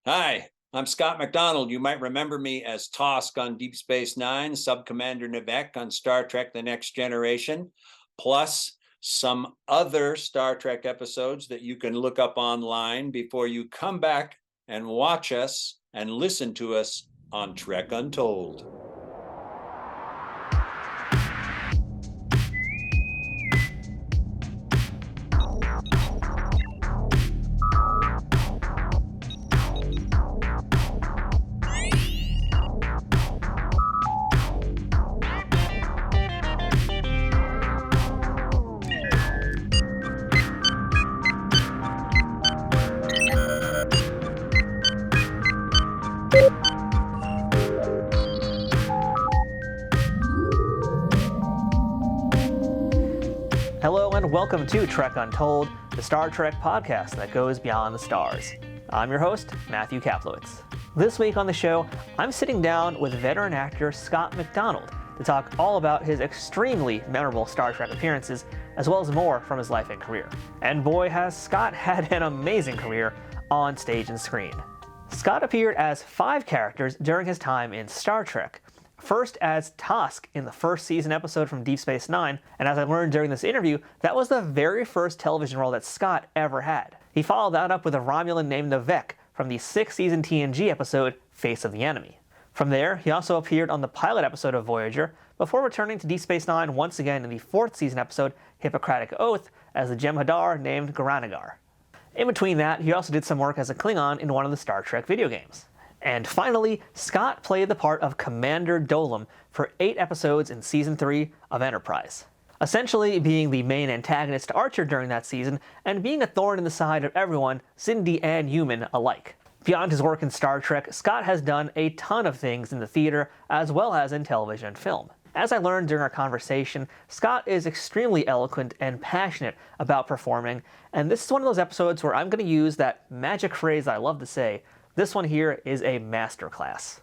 Hi, I'm Scott MacDonald. You might remember me as Tosk on Deep Space Nine, Sub-Commander Nevek on Star Trek The Next Generation, plus some other Star Trek episodes that you can look up online before you come back and watch us and listen to us on Trek Untold. Hello and welcome to Trek Untold, the Star Trek podcast that goes beyond the stars. I'm your host, Matthew Kaplowitz. This week on the show, I'm sitting down with veteran actor Scott MacDonald to talk all about his extremely memorable Star Trek appearances, as well as more from his life and career. And boy, has Scott had an amazing career on stage and screen. Scott appeared as 5 characters during his time in Star Trek. First as Tosk in the first season episode from Deep Space Nine, and as I learned during this interview, that was the very first television role that Scott ever had. He followed that up with a Romulan named Nevek from the 6th season TNG episode Face of the Enemy. From there, he also appeared on the pilot episode of Voyager, before returning to Deep Space Nine once again in the 4th season episode Hippocratic Oath as the Jem'Hadar named Garanagar. In between that, he also did some work as a Klingon in one of the Star Trek video games. And finally, Scott played the part of Commander Dolim for 8 episodes in Season 3 of Enterprise, essentially being the main antagonist to Archer during that season and being a thorn in the side of everyone, Xindi and human alike. Beyond his work in Star Trek, Scott has done a ton of things in the theater as well as in television and film. As I learned during our conversation, Scott is extremely eloquent and passionate about performing, and this is one of those episodes where I'm going to use that magic phrase I love to say. This one here is a masterclass.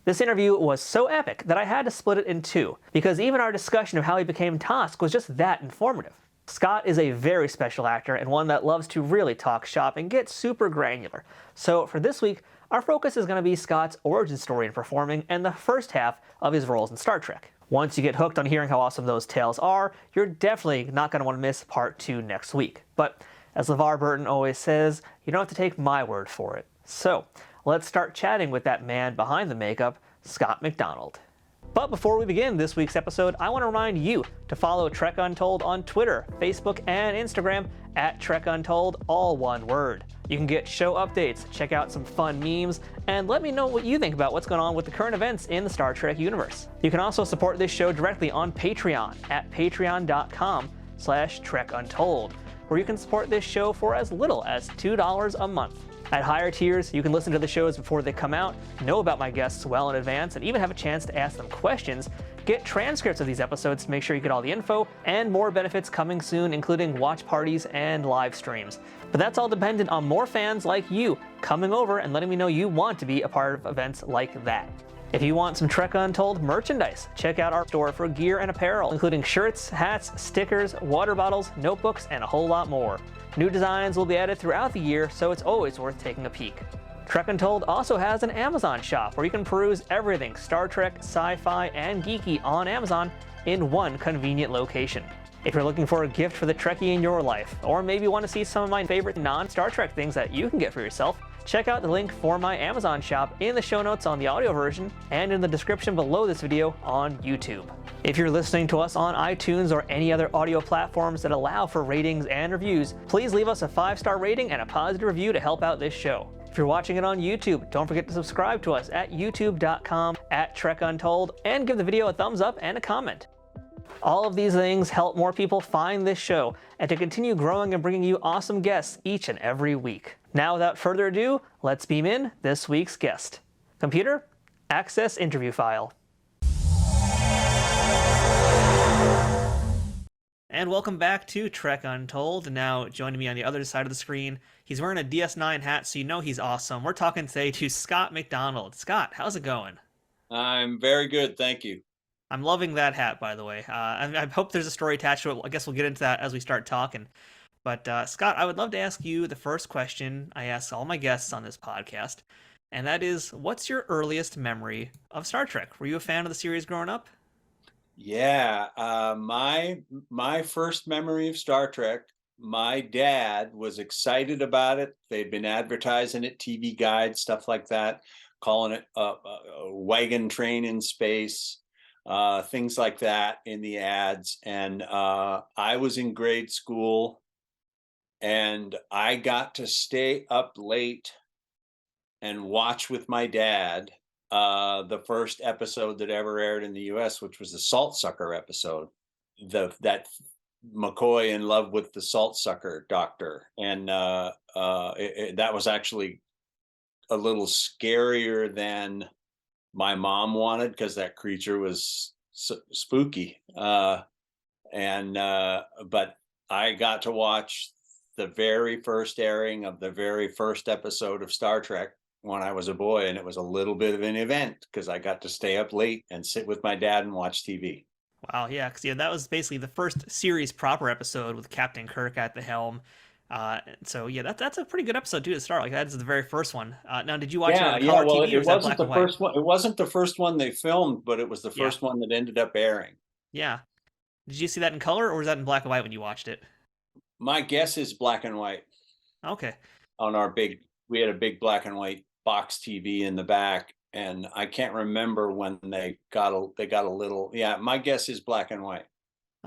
This interview was so epic that I had to split it in 2, because even our discussion of how he became Tosk was just that informative. Scott is a very special actor and one that loves to really talk shop and get super granular. So for this week, our focus is going to be Scott's origin story in performing and the first half of his roles in Star Trek. Once you get hooked on hearing how awesome those tales are, you're definitely not going to want to miss part 2 next week. But as LeVar Burton always says, you don't have to take my word for it. So, let's start chatting with that man behind the makeup, Scott MacDonald. But before we begin this week's episode, I want to remind you to follow Trek Untold on Twitter, Facebook, and Instagram at Trek Untold, all one word. You can get show updates, check out some fun memes, and let me know what you think about what's going on with the current events in the Star Trek universe. You can also support this show directly on Patreon at patreon.com/TrekUntold, where you can support this show for as little as $2 a month. At higher tiers, you can listen to the shows before they come out, know about my guests well in advance, and even have a chance to ask them questions, get transcripts of these episodes to make sure you get all the info, and more benefits coming soon, including watch parties and live streams. But that's all dependent on more fans like you coming over and letting me know you want to be a part of events like that. If you want some Trek Untold merchandise, check out our store for gear and apparel, including shirts, hats, stickers, water bottles, notebooks, and a whole lot more. New designs will be added throughout the year, so it's always worth taking a peek. Trek Untold also has an Amazon shop where you can peruse everything Star Trek, sci-fi, and geeky on Amazon in one convenient location. If you're looking for a gift for the Trekkie in your life, or maybe want to see some of my favorite non-Star Trek things that you can get for yourself, check out the link for my Amazon shop in the show notes on the audio version and in the description below this video on YouTube. If you're listening to us on iTunes or any other audio platforms that allow for ratings and reviews, please leave us a 5-star rating and a positive review to help out this show. If you're watching it on YouTube, don't forget to subscribe to us at youtube.com/TrekUntold and give the video a thumbs up and a comment. All of these things help more people find this show and to continue growing and bringing you awesome guests each and every week. Now, without further ado, let's beam in this week's guest. Computer, access interview file. And welcome back to Trek Untold. Now, joining me on the other side of the screen, he's wearing a DS9 hat, so you know he's awesome. We're talking today to Scott MacDonald. Scott, how's it going? I'm very good, thank you. I'm loving that hat, by the way. I hope there's a story attached to it. I guess we'll get into that as we start talking. But Scott, I would love to ask you the first question I ask all my guests on this podcast, and that is, what's your earliest memory of Star Trek? Were you a fan of the series growing up? Yeah, my first memory of Star Trek, my dad was excited about it. They'd been advertising it, TV Guide, stuff like that, calling it a wagon train in space, things like that in the ads. And I was in grade school, and I got to stay up late and watch with my dad the first episode that ever aired in the US, which was the Salt Sucker episode. That McCoy in love with the salt sucker doctor, and that was actually a little scarier than my mom wanted, because that creature was spooky. And But I got to watch the very first airing of the very first episode of Star Trek when I was a boy, and it was a little bit of an event because I got to stay up late and sit with my dad and watch TV. Wow, yeah, because that was basically the first series proper episode with Captain Kirk at the helm. So yeah, that's a pretty good episode too to start. Like that's the very first one. Now, did you watch it Yeah, on yeah. color Well, TV or it was that wasn't black the and white? first one. It wasn't the first one they filmed, but it was the Yeah, first one that ended up airing. yeah. Did you see that in color or was that in black and white when you watched it? My guess is black and white Okay. on our big. We had a big black and white box TV in the back, and I can't remember when they got a little. Yeah, my guess is black and white.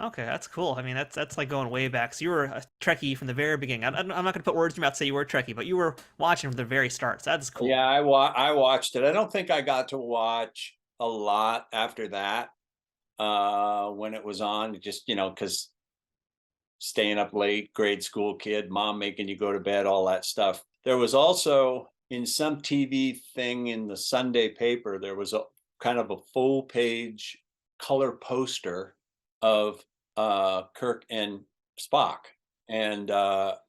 Okay, that's cool. I mean, that's like going way back. So you were a Trekkie from the very beginning. I'm not going to put words in your mouth to say you were a Trekkie, but you were watching from the very start. So that's cool. Yeah, I watched it. I don't think I got to watch a lot after that when it was on. Just because staying up late, grade school kid, mom making you go to bed, all that stuff. There was also in some TV thing in the Sunday paper, there was a kind of a full page color poster of Kirk and Spock. And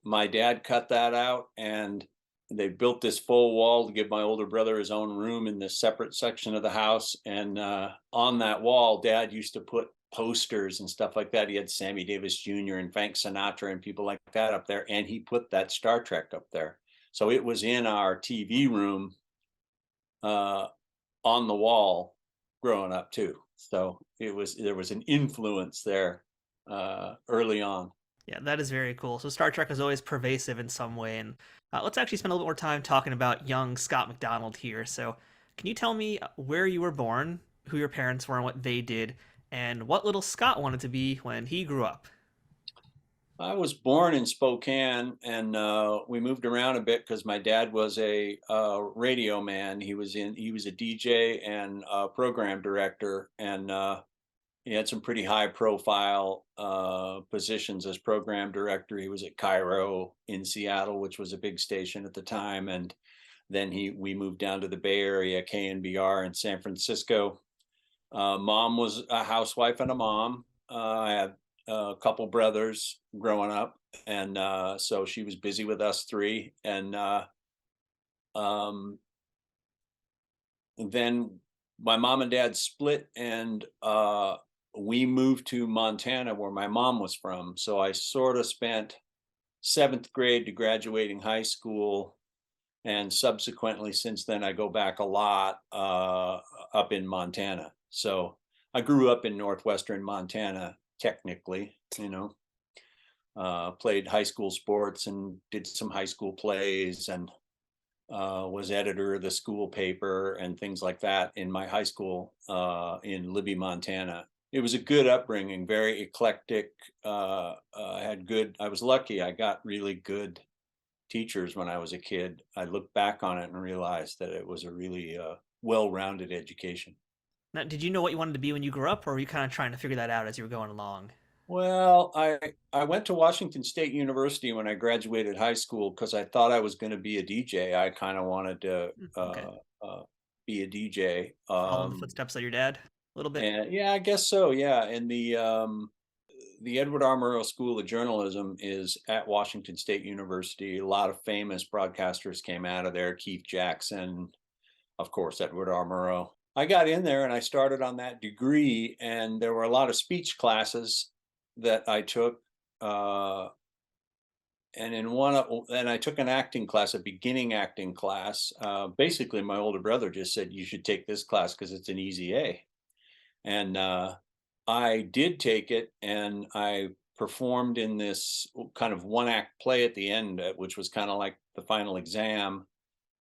my dad cut that out, and they built this full wall to give my older brother his own room in this separate section of the house. And on that wall, Dad used to put posters and stuff like that. He had Sammy Davis Jr. and Frank Sinatra and people like that up there, and he put that Star Trek up there. So it was in our TV room on the wall growing up too. So there was an influence there early on. Yeah, that is very cool. So Star Trek is always pervasive in some way, and let's actually spend a little bit more time talking about young Scott MacDonald here. So, can you tell me where you were born, who your parents were, and what they did, and what little Scott wanted to be when he grew up? I was born in Spokane, and we moved around a bit because my dad was a radio man. He was a DJ and program director, and he had some pretty high profile positions as program director. He was at Cairo in Seattle, which was a big station at the time, and then we moved down to the Bay Area, KNBR in San Francisco. Mom was a housewife and a mom. I had a couple brothers growing up, and so she was busy with us three. And um, then my mom and dad split, and we moved to Montana, where my mom was from. So I sort of spent seventh grade to graduating high school, and subsequently since then I go back a lot up in Montana. So I grew up in northwestern Montana, technically, played high school sports and did some high school plays, and was editor of the school paper and things like that in my high school in Libby, Montana. It was a good upbringing, very eclectic. I was lucky. I got really good teachers when I was a kid. I look back on it and realized that it was a really well-rounded education. Now, did you know what you wanted to be when you grew up, or were you kind of trying to figure that out as you were going along? Well, I went to Washington State University when I graduated high school because I thought I was going to be a DJ. I kind of wanted to Okay, be a DJ. follow in the footsteps of your dad a little bit. And yeah, I guess so. Yeah, and the Edward R. Murrow School of Journalism is at Washington State University. A lot of famous broadcasters came out of there. Keith Jackson, of course, Edward R. Murrow. I got in there and I started on that degree, and there were a lot of speech classes that I took and and I took an acting class, a beginning acting class. Basically, my older brother just said, you should take this class because it's an easy A. And I did take it, and I performed in this kind of one act play at the end, which was kind of like the final exam.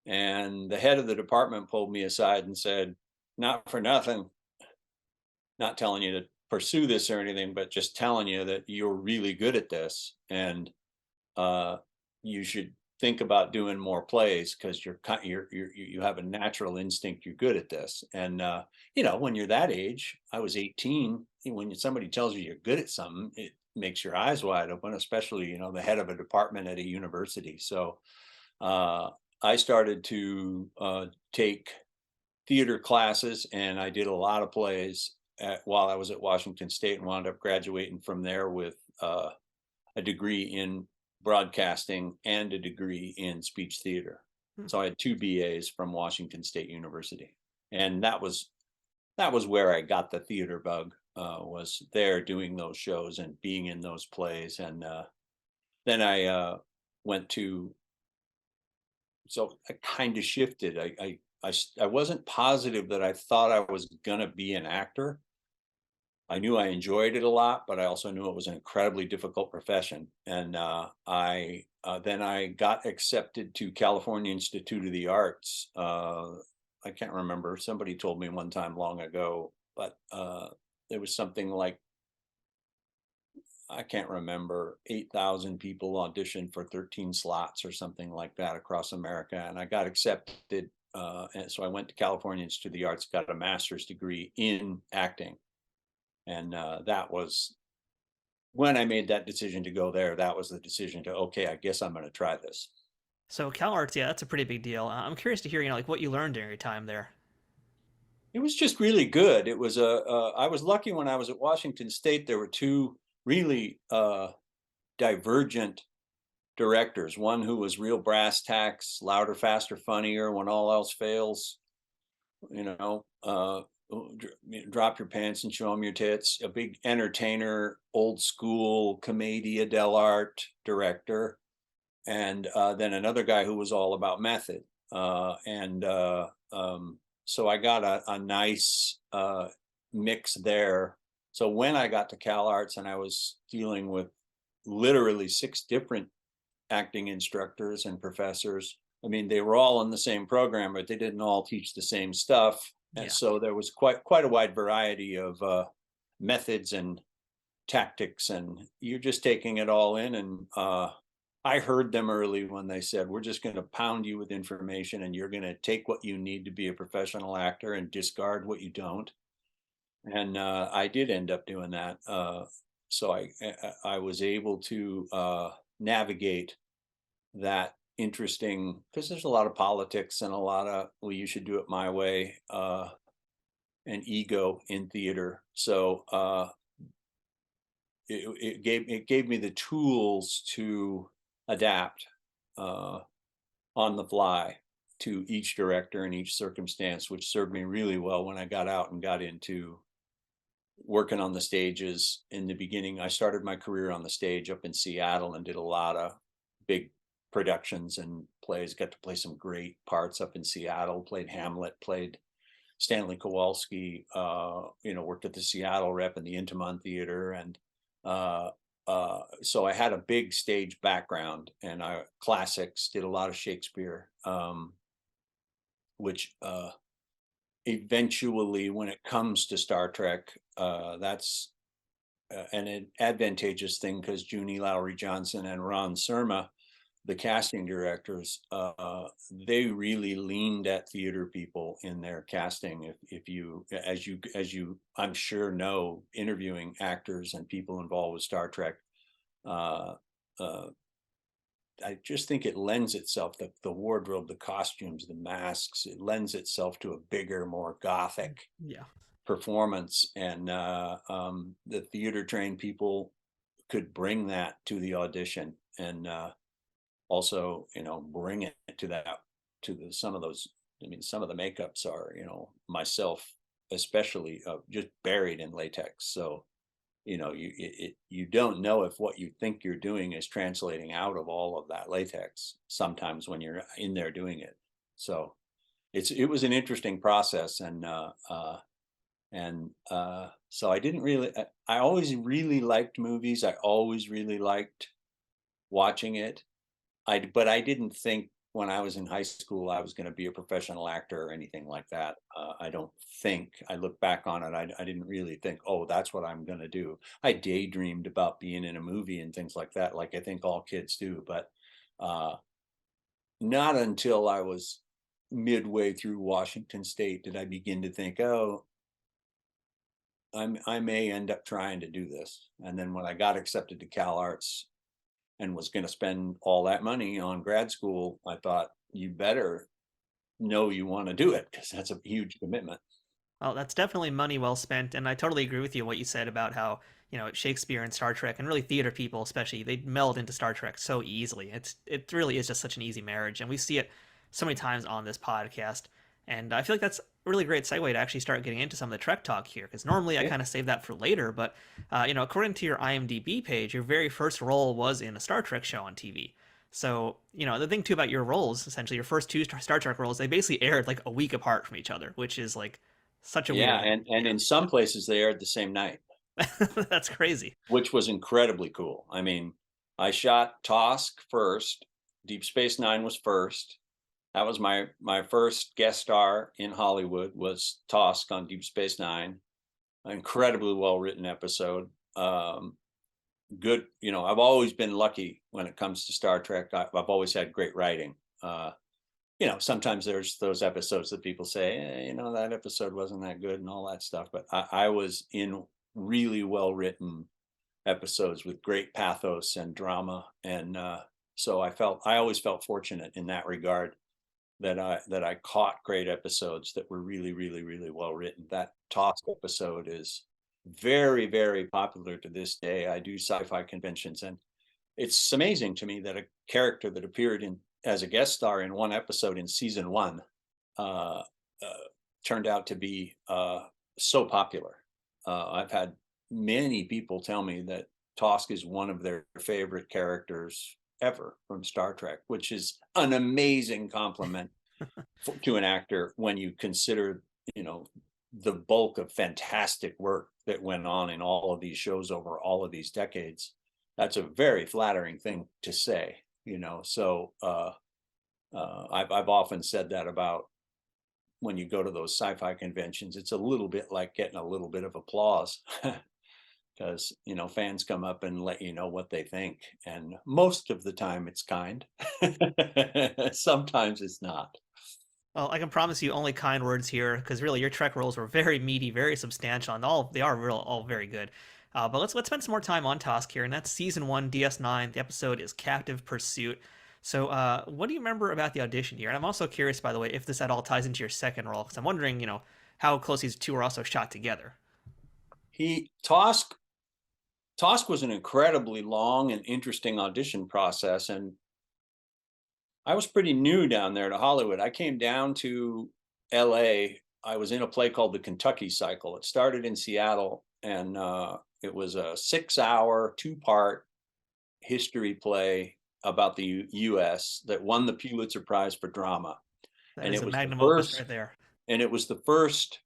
And the head of the department pulled me aside and said, not for nothing, not telling you to pursue this or anything, but just telling you that you're really good at this. And you should think about doing more plays because you have a natural instinct. You're good at this. And when you're that age, I was 18. When somebody tells you you're good at something, it makes your eyes wide open, especially the head of a department at a university. So I started to take theater classes, and I did a lot of plays while I was at Washington State, and wound up graduating from there with a degree in broadcasting and a degree in speech theater. So I had 2 BAs from Washington State University, and that was where I got the theater bug. Was there doing those shows and being in those plays, and then I went to. So I kind of shifted. I wasn't positive that I thought I was gonna be an actor. I knew I enjoyed it a lot, but I also knew it was an incredibly difficult profession. And then I got accepted to California Institute of the Arts. I can't remember. Somebody told me one time long ago, but there was something like, I can't remember, 8,000 people auditioned for 13 slots or something like that across America. And I got accepted. And so I went to California Institute of the Arts, got a master's degree in acting. And that was when I made that decision to go there. That was the decision to, okay, I guess I'm going to try this. So Cal Arts, yeah, that's a pretty big deal. I'm curious to hear, like what you learned during your time there. It was just really good. It was I was lucky when I was at Washington State. There were 2 really divergent directors. One who was real brass tacks, louder, faster, funnier. When all else fails, drop your pants and show them your tits. A big entertainer, old school commedia dell'arte director. And then another guy who was all about method. So I got a nice mix there. So when I got to Cal Arts and I was dealing with literally 6 different acting instructors and professors, I mean, they were all in the same program, but they didn't all teach the same stuff. And so there was quite a wide variety of methods and tactics, and you're just taking it all in. And I heard them early when they said, we're just going to pound you with information, and you're going to take what you need to be a professional actor and discard what you don't. And I did end up doing that. So I was able to navigate that interesting, because there's a lot of politics and a lot of, well, you should do it my way, and ego in theater. So it gave me the tools to adapt on the fly to each director and each circumstance, which served me really well when I got out and got into working on the stages. In the beginning, I started my career on the stage up in Seattle and did a lot of big productions and plays. Got to play some great parts up in Seattle, played Hamlet, played Stanley Kowalski, worked at the Seattle Rep and the Intiman Theater. And so I had a big stage background, and classics, did a lot of Shakespeare, which eventually, when it comes to Star Trek, that's an advantageous thing, because Junie Lowry Johnson and Ron Surma, the casting directors, they really leaned at theater people in their casting. If you, as you, I'm sure know, interviewing actors and people involved with Star Trek, I just think it lends itself, the wardrobe, the costumes, the masks, it lends itself to a bigger, more gothic performance. And the theater trained people could bring that to the audition, and also, bring it to some of those. I mean, some of the makeups are, myself especially, just buried in latex. So you don't know if what you think you're doing is translating out of all of that latex sometimes when you're in there doing it. So it was an interesting process, and so I always really liked movies. I always really liked watching it. But I didn't think when I was in high school I was going to be a professional actor or anything like that. I don't think, I look back on it, I didn't really think, oh, that's what I'm going to do. I daydreamed about being in a movie and things like that, like I think all kids do, but not until I was midway through Washington State did I begin to think, oh, I may end up trying to do this. And then when I got accepted to Cal Arts and was going to spend all that money on grad school, I thought, you better know you want to do it, because that's a huge commitment. Well, that's definitely money well spent, and I totally agree with you what you said about how, Shakespeare and Star Trek, and really theater people especially, they meld into Star Trek so easily. It really is just such an easy marriage, and we see it so many times on this podcast. And I feel like that's a really great segue to actually start getting into some of the Trek talk here, because normally I kind of save that for later. But according to your IMDb page, your very first role was in a Star Trek show on TV. So, the thing too about your roles, essentially your first two Star Trek roles, they basically aired like a week apart from each other, which is like such a Yeah, weird. and in some places they aired the same night, That's crazy. which was incredibly cool. I mean, I shot Tosk first, Deep Space Nine was first. That was my first guest star in Hollywood, was Tosk on Deep Space Nine. An incredibly well written episode. Good, I've always been lucky when it comes to Star Trek. I've always had great writing. Sometimes there's those episodes that people say, that episode wasn't that good and all that stuff. But I was in really well written episodes with great pathos and drama, and so I always felt fortunate in that regard, that I caught great episodes that were really, really, really well written. That Tosk episode is very, very popular to this day. I do sci-fi conventions, and it's amazing to me that a character that appeared in as a guest star in one episode in season one uh, turned out to be so popular. I've had many people tell me that Tosk is one of their favorite characters ever from Star Trek, which is an amazing compliment to an actor when you consider, the bulk of fantastic work that went on in all of these shows over all of these decades. That's a very flattering thing to say, So I've often said that about when you go to those sci-fi conventions, it's a little bit like getting a little bit of applause. Because fans come up and let you know what they think, and most of the time it's kind. Sometimes it's not. Well, I can promise you only kind words here, because really your Trek roles were very meaty, very substantial, and they are all very good. But let's spend some more time on Tosk here, and that's season 1, DS9. The episode is Captive Pursuit. So, what do you remember about the audition here? And I'm also curious, by the way, if this at all ties into your second role, because I'm wondering, how close these two were also shot together. Tosk was an incredibly long and interesting audition process, and I was pretty new down there to Hollywood. I came down to LA. I was in a play called The Kentucky Cycle. It started in Seattle, and it was a 6-hour, 2-part history play about the U.S. that won the Pulitzer Prize for drama. That And is it a was magnum the opus first, right there. and it was the first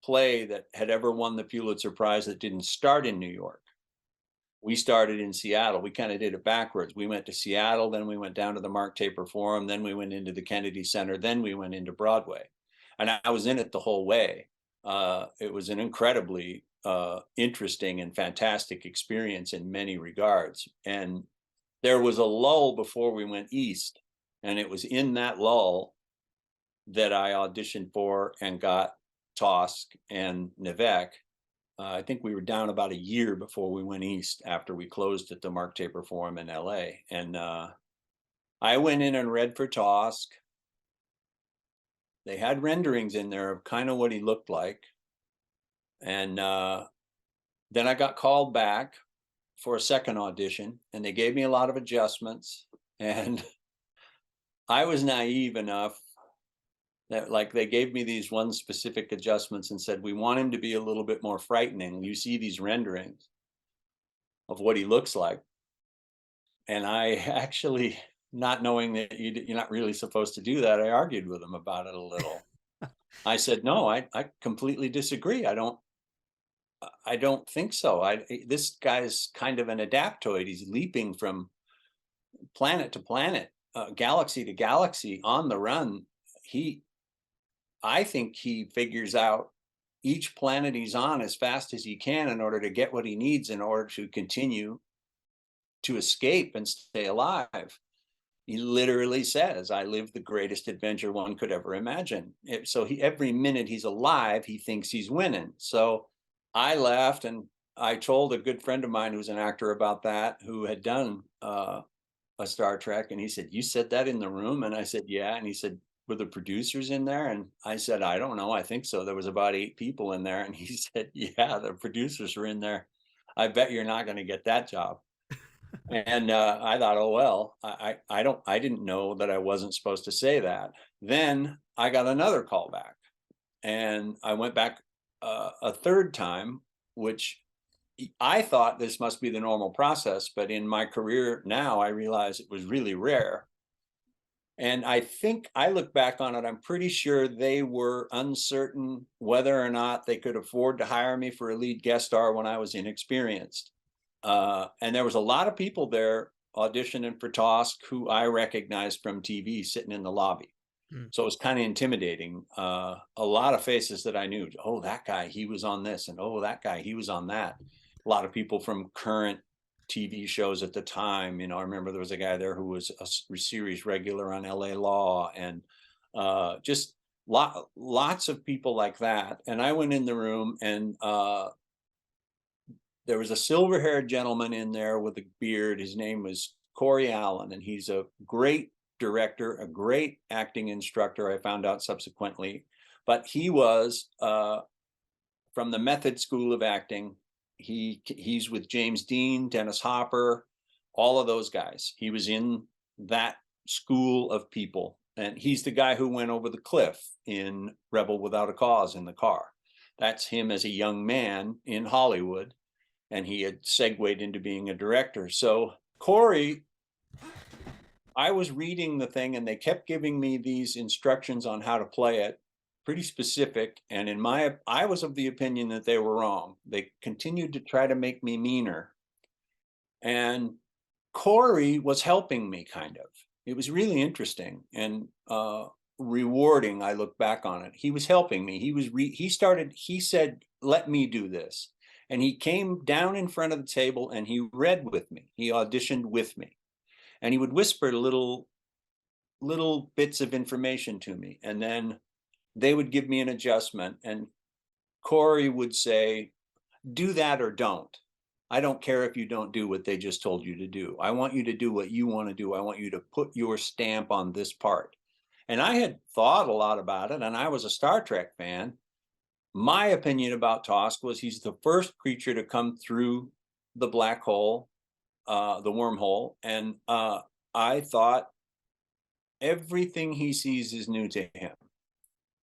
play that had ever won the Pulitzer Prize that didn't start in New York. We started in Seattle. We kind of did it backwards. We went to Seattle, then we went down to the Mark Taper Forum, then we went into the Kennedy Center, then we went into Broadway. And I was in it the whole way. It was an incredibly interesting and fantastic experience in many regards. And there was a lull before we went east. And it was in that lull that I auditioned for and got Tosk and Nivek. I think we were down about a year before we went east, after we closed at the Mark Taper Forum in LA. And I went in and read for Tosk. They had renderings in there of kind of what he looked like. And then I got called back for a second audition, and they gave me a lot of adjustments. And I was naive enough that like they gave me these one specific adjustments and said, we want him to be a little bit more frightening. You see these renderings of what he looks like. And I actually, not knowing that you're not really supposed to do that, I argued with him about it a little. I said, no, I completely disagree. I don't think so. This guy's kind of an adaptoid. He's leaping from planet to planet, galaxy to galaxy on the run. I think he figures out each planet he's on as fast as he can in order to get what he needs in order to continue to escape and stay alive. He literally says, I live the greatest adventure one could ever imagine. So every minute he's alive, he thinks he's winning. So I laughed and I told a good friend of mine who's an actor about that, who had done a Star Trek. And he said, you said that in the room? And I said, yeah. And he said, were the producers in there? And I said, I don't know. I think so. There was about 8 people in there. And he said, yeah, the producers were in there. I bet you're not going to get that job. And I thought, oh, well, I didn't know that I wasn't supposed to say that. Then I got another call back and I went back a third time, which I thought this must be the normal process. But in my career now, I realize it was really rare. And I think I look back on it, I'm pretty sure they were uncertain whether or not they could afford to hire me for a lead guest star when I was inexperienced. And there was a lot of people there auditioning for Tosk who I recognized from TV sitting in the lobby. So it was kind of intimidating. A lot of faces that I knew. Oh, that guy, he was on this. And oh, that guy, he was on that. A lot of people from current TV shows at the time. I remember there was a guy there who was a series regular on LA Law, and just lots of people like that. And I went in the room and there was a silver-haired gentleman in there with a beard. His name was Corey Allen, and he's a great director, a great acting instructor, I found out subsequently. But he was from the Method School of Acting. He's with James Dean, Dennis Hopper, all of those guys. He was in that school of people. And he's the guy who went over the cliff in Rebel Without a Cause in the car. That's him as a young man in Hollywood. And he had segued into being a director. So Corey, I was reading the thing and they kept giving me these instructions on how to play it, pretty specific. And I was of the opinion that they were wrong. They continued to try to make me meaner. And Corey was helping me kind of. It was really interesting and rewarding. I look back on it. He was helping me. He said, let me do this. And he came down in front of the table and he read with me. He auditioned with me. And he would whisper little bits of information to me. And then they would give me an adjustment. And Corey would say, do that or don't. I don't care if you don't do what they just told you to do. I want you to do what you want to do. I want you to put your stamp on this part. And I had thought a lot about it. And I was a Star Trek fan. My opinion about Tosk was he's the first creature to come through the black hole, the wormhole. And I thought everything he sees is new to him.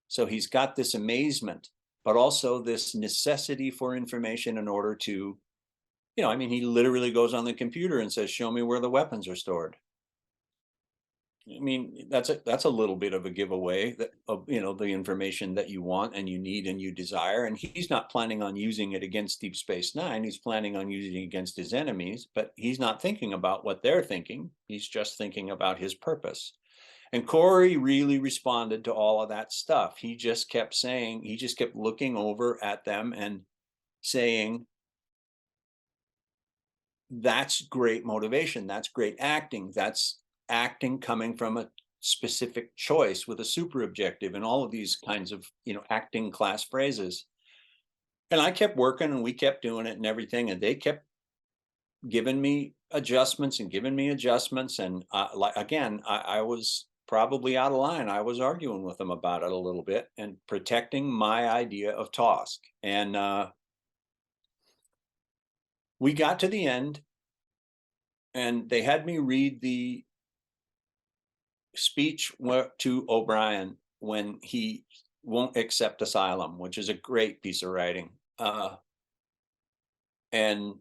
So he's got this amazement, but also this necessity for information in order to, he literally goes on the computer and says, show me where the weapons are stored. I mean, that's a little bit of a giveaway of the information that you want and you need and you desire. And he's not planning on using it against Deep Space Nine. He's planning on using it against his enemies, but he's not thinking about what they're thinking. He's just thinking about his purpose. And Corey really responded to all of that stuff. He just kept looking over at them and saying, that's great motivation. That's great acting. That's acting coming from a specific choice with a super objective and all of these kinds of, acting class phrases. And I kept working and we kept doing it and everything. And they kept giving me adjustments. And I was probably out of line. I was arguing with them about it a little bit and protecting my idea of Tosk. And we got to the end and they had me read the speech to O'Brien when he won't accept asylum, which is a great piece of writing. And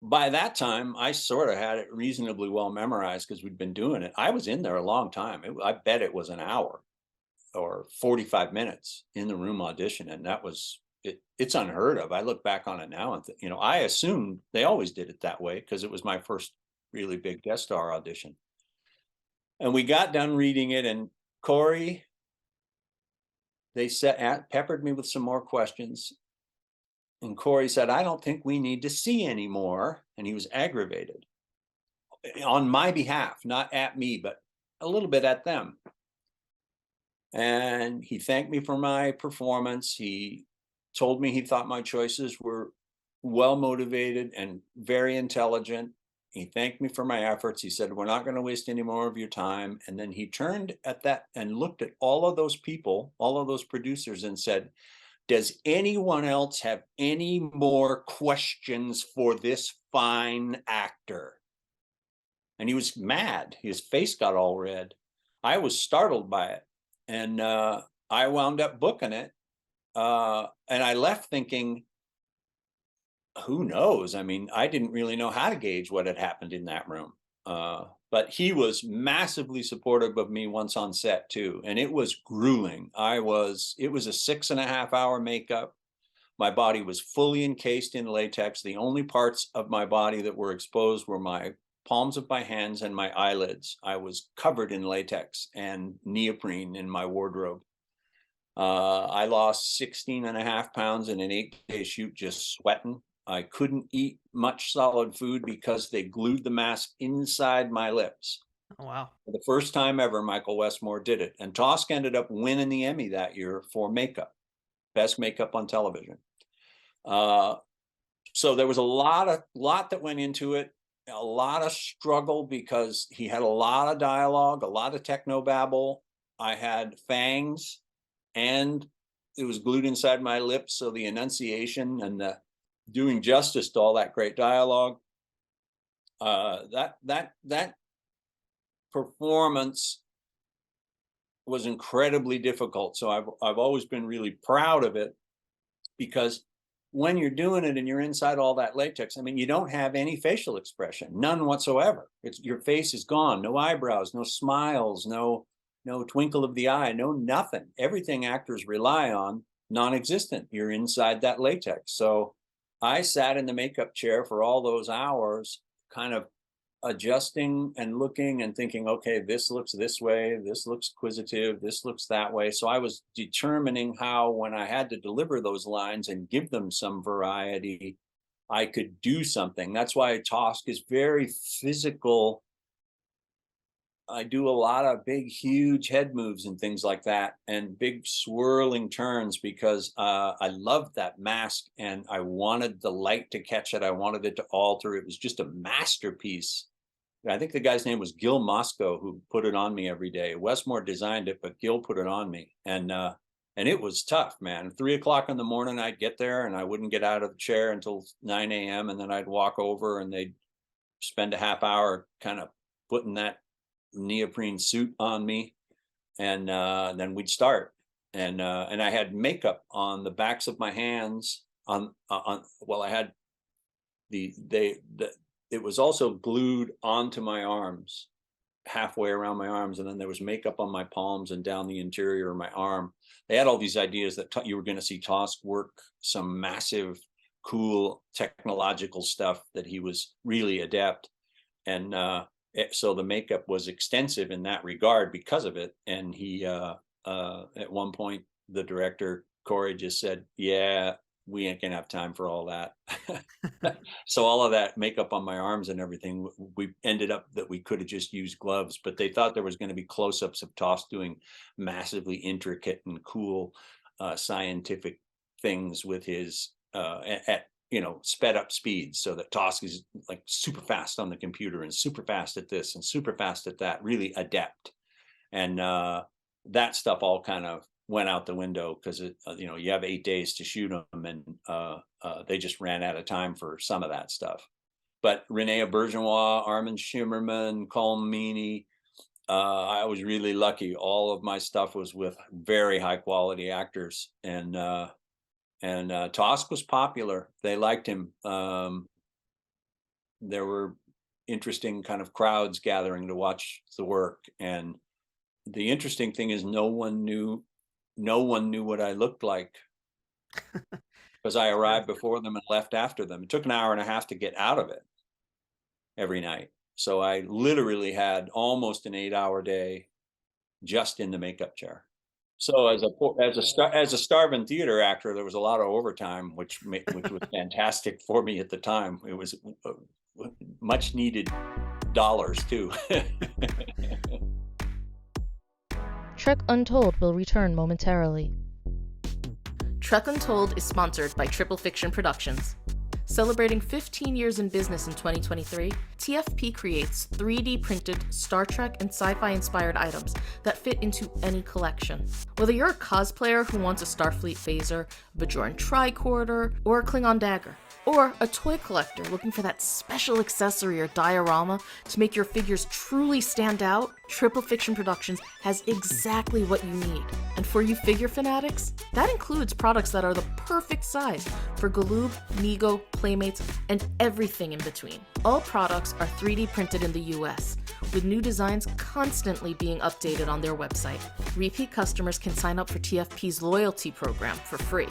by that time, I sort of had it reasonably well memorized because we'd been doing it. I was in there a long time. I bet it was an hour or 45 minutes in the room audition. And that was, it's unheard of. I look back on it now and, I assumed they always did it that way because it was my first really big guest star audition. And we got done reading it, and Corey, they peppered me with some more questions. And Corey said, I don't think we need to see anymore. And he was aggravated on my behalf, not at me, but a little bit at them. And he thanked me for my performance. He told me he thought my choices were well motivated and very intelligent. He thanked me for my efforts. He said, we're not going to waste any more of your time. And then he turned at that and looked at all of those people, all of those producers, and said, does anyone else have any more questions for this fine actor? And he was mad. His face got all red. I was startled by it. And I wound up booking it. And I left thinking, who knows? I mean, I didn't really know how to gauge what had happened in that room. But he was massively supportive of me once on set too. And it was grueling. It was a 6.5 hour makeup. My body was fully encased in latex. The only parts of my body that were exposed were my palms of my hands and my eyelids. I was covered in latex and neoprene in my wardrobe. I lost 16.5 pounds in an 8-day shoot just sweating. I couldn't eat much solid food because they glued the mask inside my lips. Oh, wow. For the first time ever, Michael Westmore did it. And Tosk ended up winning the Emmy that year for makeup, best makeup on television. So there was a lot that went into it, a lot of struggle because he had a lot of dialogue, a lot of technobabble. I had fangs and it was glued inside my lips. So the enunciation and the doing justice to all that great dialogue, that performance was incredibly difficult. So I've always been really proud of it, because when you're doing it and you're inside all that latex, I mean, you don't have any facial expression, none whatsoever. Your face is gone, no eyebrows, no smiles, no twinkle of the eye, no nothing. Everything actors rely on, non-existent. You're inside that latex. So I sat in the makeup chair for all those hours, kind of adjusting and looking and thinking, okay, this looks this way, this looks acquisitive, this looks that way. So I was determining how, when I had to deliver those lines and give them some variety, I could do something. That's why Tosk is very physical. I do a lot of big, huge head moves and things like that, and big swirling turns, because I loved that mask and I wanted the light to catch it. I wanted it to alter. It was just a masterpiece. I think the guy's name was Gil Mosco, who put it on me every day. Westmore designed it, but Gil put it on me. And it was tough, man. 3 o'clock in the morning, I'd get there and I wouldn't get out of the chair until 9 a.m. And then I'd walk over and they'd spend a half hour kind of putting that neoprene suit on me, and then we'd start. And I had makeup on the backs of my hands. Well, I had it was also glued onto my arms, halfway around my arms, and then there was makeup on my palms and down the interior of my arm. They had all these ideas that you were going to see Tosk work some massive, cool technological stuff that he was really adept. And so the makeup was extensive in that regard because of it. And he, at one point, the director, Corey, just said, yeah, we ain't gonna have time for all that. So all of that makeup on my arms and everything, we ended up that we could have just used gloves, but they thought there was going to be close-ups of Tosk doing massively intricate and cool scientific things with his at sped up speeds, so that Tosk is like super fast on the computer and super fast at this and super fast at that, really adept. And that stuff all kind of went out the window because you have 8 days to shoot them, and they just ran out of time for some of that stuff. But Renee Auberjonois, Armin Shimmerman, Colm Meaney, I was really lucky. All of my stuff was with very high quality actors, and Tosk was popular. They liked him. There were interesting kind of crowds gathering to watch the work, and the interesting thing is no one knew what I looked like, because I arrived before them and left after them. It took an hour and a half to get out of it every night. So I literally had almost an 8-hour day just in the makeup chair. So as a starving theater actor, there was a lot of overtime, which was fantastic for me at the time. It was much needed dollars too. Trek Untold will return momentarily. Trek Untold is sponsored by Triple Fiction Productions. Celebrating 15 years in business in 2023, TFP creates 3D printed Star Trek and sci-fi inspired items that fit into any collection. Whether you're a cosplayer who wants a Starfleet phaser, a Bajoran tricorder, or a Klingon dagger, or a toy collector looking for that special accessory or diorama to make your figures truly stand out, Triple Fiction Productions has exactly what you need. And for you figure fanatics, that includes products that are the perfect size for Galoob, Mego, Playmates, and everything in between. All products are 3D printed in the US, with new designs constantly being updated on their website. Repeat customers can sign up for TFP's loyalty program for free,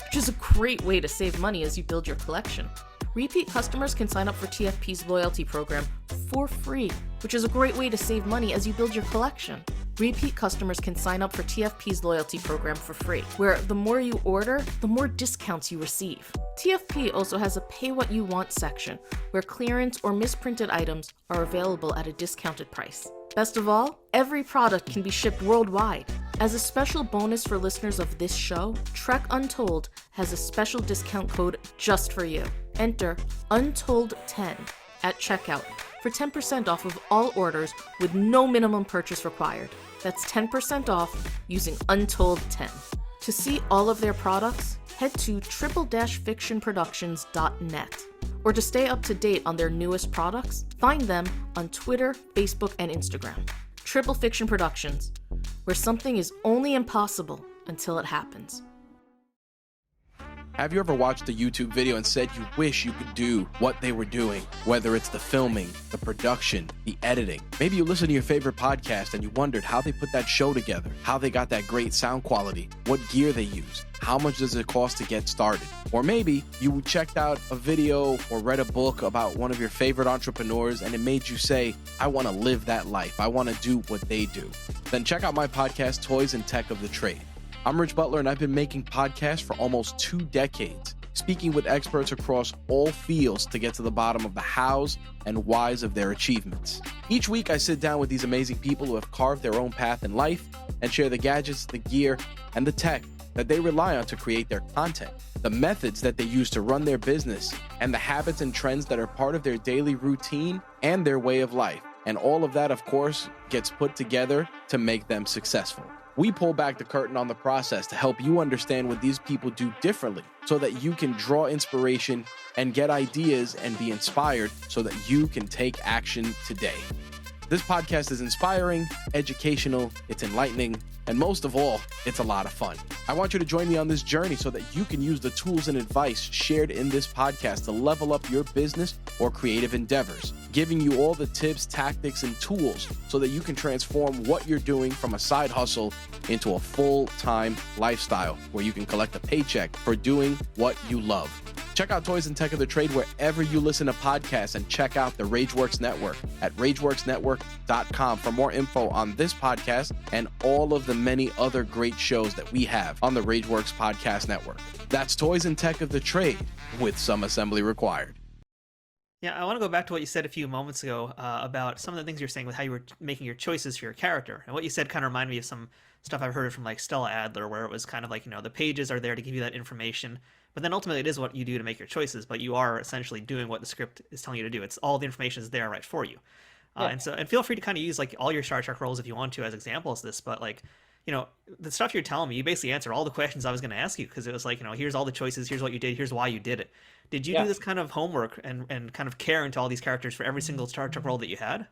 which is a great way to save money as you build your collection. Repeat customers can sign up for TFP's loyalty program for free, which is a great way to save money as you build your collection. Repeat customers can sign up for TFP's loyalty program for free, where the more you order, the more discounts you receive. TFP also has a pay what you want section, where clearance or misprinted items are available at a discounted price. Best of all, every product can be shipped worldwide. As a special bonus for listeners of this show, Trek Untold has a special discount code just for you. Enter Untold10 at checkout for 10% off of all orders with no minimum purchase required. That's 10% off using Untold10. To see all of their products, head to triple-fictionproductions.net. Or to stay up to date on their newest products, find them on Twitter, Facebook, and Instagram. Triple Fiction Productions, where something is only impossible until it happens. Have you ever watched a YouTube video and said you wish you could do what they were doing? Whether it's the filming, the production, the editing. Maybe you listen to your favorite podcast and you wondered how they put that show together, how they got that great sound quality, what gear they use, how much does it cost to get started? Or maybe you checked out a video or read a book about one of your favorite entrepreneurs and it made you say, I want to live that life. I want to do what they do. Then check out my podcast, Toys and Tech of the Trade. I'm Rich Butler, and I've been making podcasts for almost 2 decades, speaking with experts across all fields to get to the bottom of the hows and whys of their achievements. Each week, I sit down with these amazing people who have carved their own path in life and share the gadgets, the gear, and the tech that they rely on to create their content, the methods that they use to run their business, and the habits and trends that are part of their daily routine and their way of life. And all of that, of course, gets put together to make them successful. We pull back the curtain on the process to help you understand what these people do differently so that you can draw inspiration and get ideas and be inspired so that you can take action today. This podcast is inspiring, educational, it's enlightening, and most of all, it's a lot of fun. I want you to join me on this journey so that you can use the tools and advice shared in this podcast to level up your business or creative endeavors, giving you all the tips, tactics, and tools so that you can transform what you're doing from a side hustle into a full-time lifestyle where you can collect a paycheck for doing what you love. Check out Toys and Tech of the Trade wherever you listen to podcasts, and check out the RageWorks Network at RageWorksNetwork.com for more info on this podcast and all of the many other great shows that we have on the RageWorks Podcast Network. That's Toys and Tech of the Trade, with some assembly required. Yeah, I want to go back to what you said a few moments ago about some of the things you're saying with how you were making your choices for your character. And what you said kind of reminded me of some stuff I've heard from like Stella Adler, where it was kind of like, the pages are there to give you that information, but then ultimately it is what you do to make your choices, but you are essentially doing what the script is telling you to do. It's all the information is there right for you. Yeah. And feel free to kind of use like all your Star Trek roles if you want to as examples of this, but like, the stuff you're telling me, you basically answer all the questions I was going to ask you, because it was like, here's all the choices, here's what you did, here's why you did it. Did you do this kind of homework and kind of care into all these characters for every single Star Trek role that you had?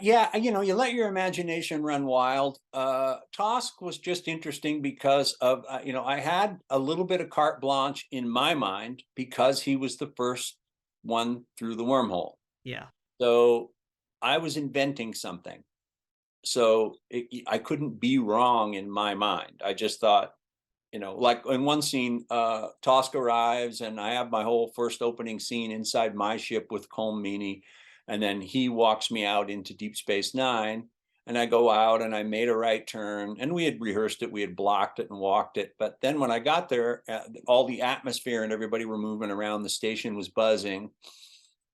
Yeah, you let your imagination run wild. Tosk was just interesting because of, I had a little bit of carte blanche in my mind because he was the first one through the wormhole. Yeah. So I was inventing something. So I couldn't be wrong in my mind. I just thought, like in one scene, Tosk arrives and I have my whole first opening scene inside my ship with Colm Meaney. And then he walks me out into Deep Space Nine, and I go out and I made a right turn, and we had rehearsed it, we had blocked it and walked it. But then when I got there, all the atmosphere and everybody were moving around, the station was buzzing,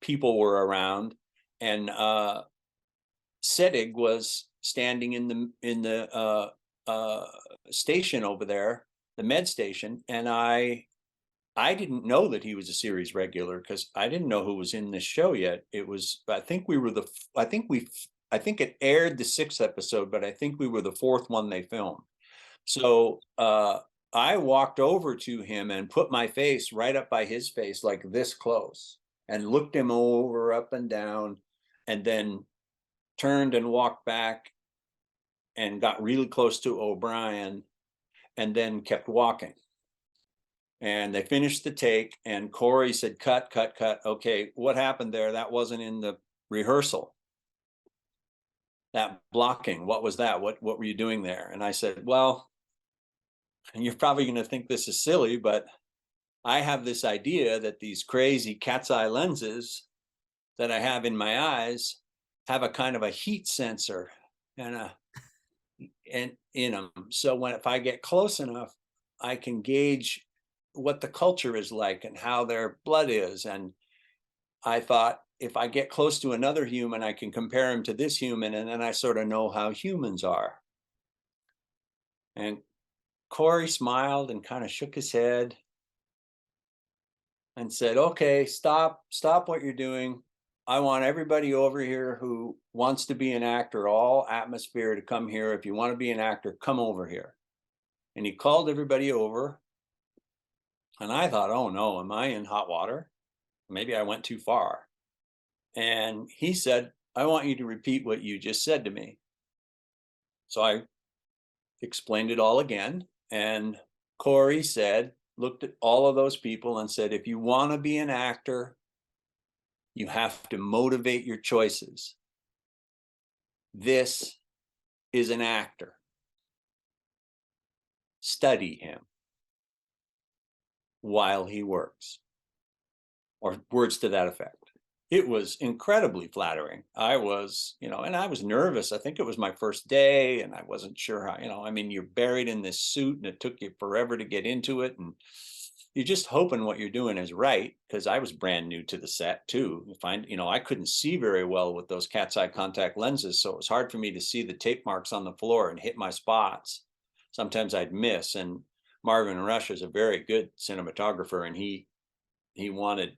people were around, and Sedig was standing in the station over there, the med station, and I didn't know that he was a series regular because I didn't know who was in this show yet. It was, I think it aired the 6th episode, but I think we were the 4th one they filmed. So I walked over to him and put my face right up by his face, like this close, and looked him over, up and down, and then turned and walked back and got really close to O'Brien and then kept walking. And they finished the take, and Corey said, cut, cut, cut. Okay, what happened there? That wasn't in the rehearsal. That blocking, what was that? What were you doing there? And I said, well, and you're probably going to think this is silly, but I have this idea that these crazy cat's eye lenses that I have in my eyes have a kind of a heat sensor and in them. So if I get close enough, I can gauge what the culture is like and how their blood is. And I thought, if I get close to another human, I can compare him to this human, and then I sort of know how humans are. And Corey smiled and kind of shook his head and said, okay, stop what you're doing. I want everybody over here who wants to be an actor, all atmosphere, to come here. If you want to be an actor, come over here. And he called everybody over. And I thought, oh no, am I in hot water? Maybe I went too far. And he said, I want you to repeat what you just said to me. So I explained it all again. And Corey looked at all of those people and said, if you want to be an actor, you have to motivate your choices. This is an actor. Study him while he works, or words to that effect. It was incredibly flattering. I was, and I was nervous. I think it was my first day and I wasn't sure how, you're buried in this suit and it took you forever to get into it. And you're just hoping what you're doing is right, because I was brand new to the set too. I couldn't see very well with those cat's eye contact lenses. So it was hard for me to see the tape marks on the floor and hit my spots. Sometimes I'd miss. And Marvin Rush is a very good cinematographer, and he wanted